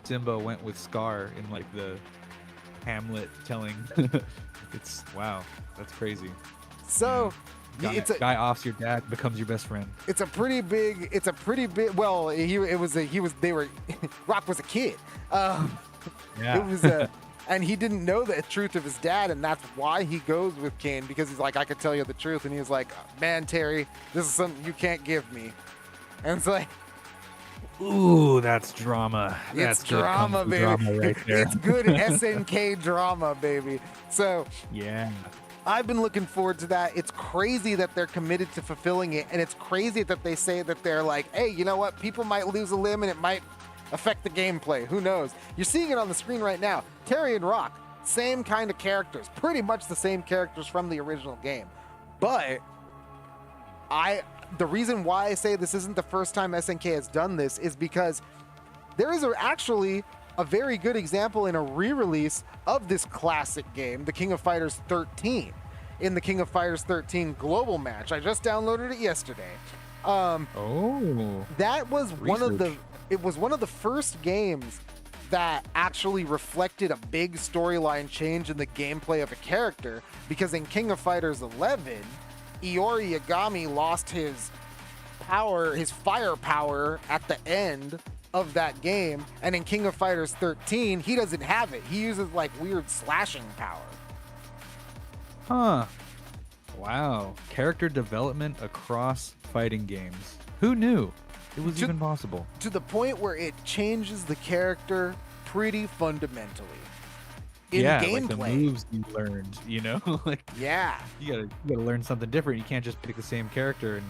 Speaker 2: Simba went with Scar in like the Hamlet telling. Wow, that's crazy.
Speaker 1: So
Speaker 2: guy offs your dad, becomes your best friend.
Speaker 1: It's a pretty big. Well, Rock was a kid.
Speaker 2: Yeah.
Speaker 1: It was and he didn't know the truth of his dad, and that's why he goes with Kane, because he's like, I could tell you the truth, and he was like, man, Terry, this is something you can't give me, and it's like.
Speaker 2: Ooh, that's drama. That's
Speaker 1: it's drama, baby.
Speaker 2: Drama right there.
Speaker 1: It's good SNK drama, baby. So
Speaker 2: yeah,
Speaker 1: I've been looking forward to that. It's crazy that they're committed to fulfilling it, and it's crazy that they say that they're like, hey, you know what? People might lose a limb, and it might affect the gameplay. Who knows? You're seeing it on the screen right now. Terry and Rock, same kind of characters, pretty much the same characters from the original game, but the reason why I say this isn't the first time SNK has done this is because there is actually a very good example in a re-release of this classic game, the King of Fighters 13, in the King of Fighters 13 global match. I just downloaded it yesterday. That was one of the first games that actually reflected a big storyline change in the gameplay of a character, because in King of Fighters 11, Iori Yagami lost his firepower at the end of that game, and in King of Fighters 13, he doesn't have it. He uses like weird slashing power.
Speaker 2: Huh. Wow. Character development across fighting games. Who knew it was even possible?
Speaker 1: To the point where it changes the character pretty fundamentally. in
Speaker 2: like the
Speaker 1: gameplay.
Speaker 2: moves you learned, like
Speaker 1: Yeah.
Speaker 2: you gotta learn something different. You can't just pick the same character and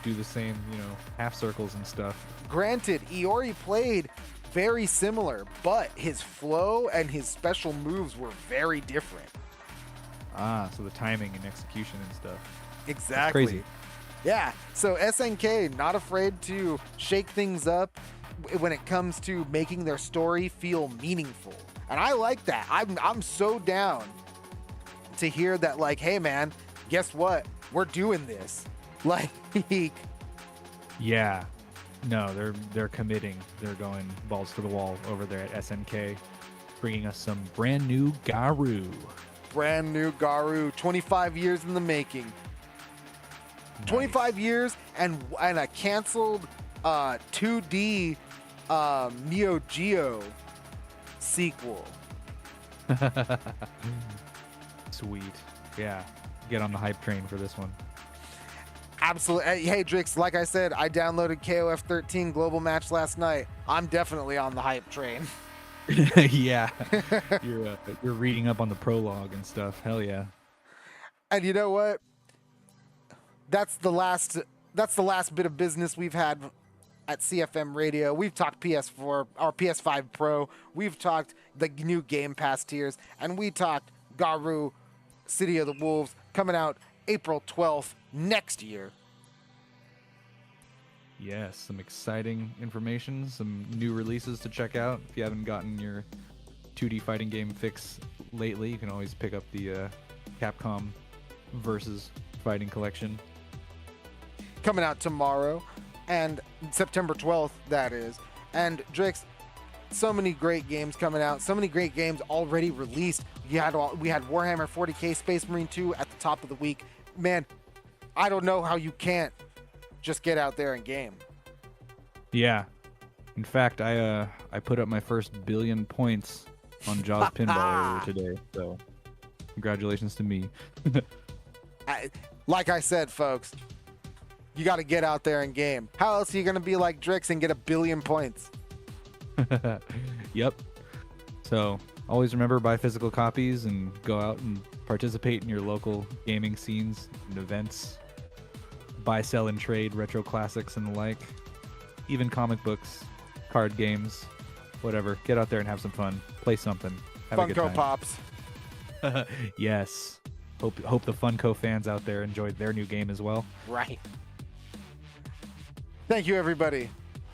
Speaker 2: do the same, half circles and stuff.
Speaker 1: Granted, Iori played very similar, but his flow and his special moves were very different.
Speaker 2: So the timing and execution and stuff.
Speaker 1: Exactly.
Speaker 2: Crazy.
Speaker 1: Yeah. So SNK not afraid to shake things up when it comes to making their story feel meaningful. And I like that. I'm so down to hear that, like, hey man, guess what? We're doing this. Like,
Speaker 2: Yeah. No, they're committing. They're going balls to the wall over there at SNK, bringing us some brand new Garou.
Speaker 1: brand new Garou, 25 years in the making. 25 years and a canceled 2D Neo Geo sequel.
Speaker 2: Sweet. Yeah. Get on the hype train for this one.
Speaker 1: Absolutely. Hey, Drix, like I said, I downloaded KOF 13 Global Match last night. I'm definitely on the hype train.
Speaker 2: Yeah. You're reading up on the prologue and stuff. Hell yeah.
Speaker 1: And you know what? That's the last bit of business we've had at CFM Radio. We've talked PS4 or PS5 Pro. We've talked the new Game Pass tiers, and we talked Garou City of the Wolves coming out April 12th next year.
Speaker 2: Yes, some exciting information, some new releases to check out. If you haven't gotten your 2D fighting game fix lately, you can always pick up the Capcom Versus Fighting Collection.
Speaker 1: Coming out tomorrow, and September 12th, that is. And Drix, so many great games coming out, so many great games already released. We had Warhammer 40k Space Marine 2 at the top of the week. Man, I don't know how you can't just get out there and game.
Speaker 2: Yeah. In fact, I put up my first 1 billion points on Jaws Pinball earlier today, so congratulations to me.
Speaker 1: Like I said, folks, you got to get out there and game. How else are you going to be like Drix and get 1 billion points?
Speaker 2: Yep. So always remember, buy physical copies and go out and participate in your local gaming scenes and events. Buy, sell, and trade retro classics and the like. Even comic books, card games, whatever. Get out there and have some fun. Play something. Have a good
Speaker 1: Funko
Speaker 2: time.
Speaker 1: Pops.
Speaker 2: Yes. Hope the Funko fans out there enjoyed their new game as well.
Speaker 1: Right. Thank you, everybody.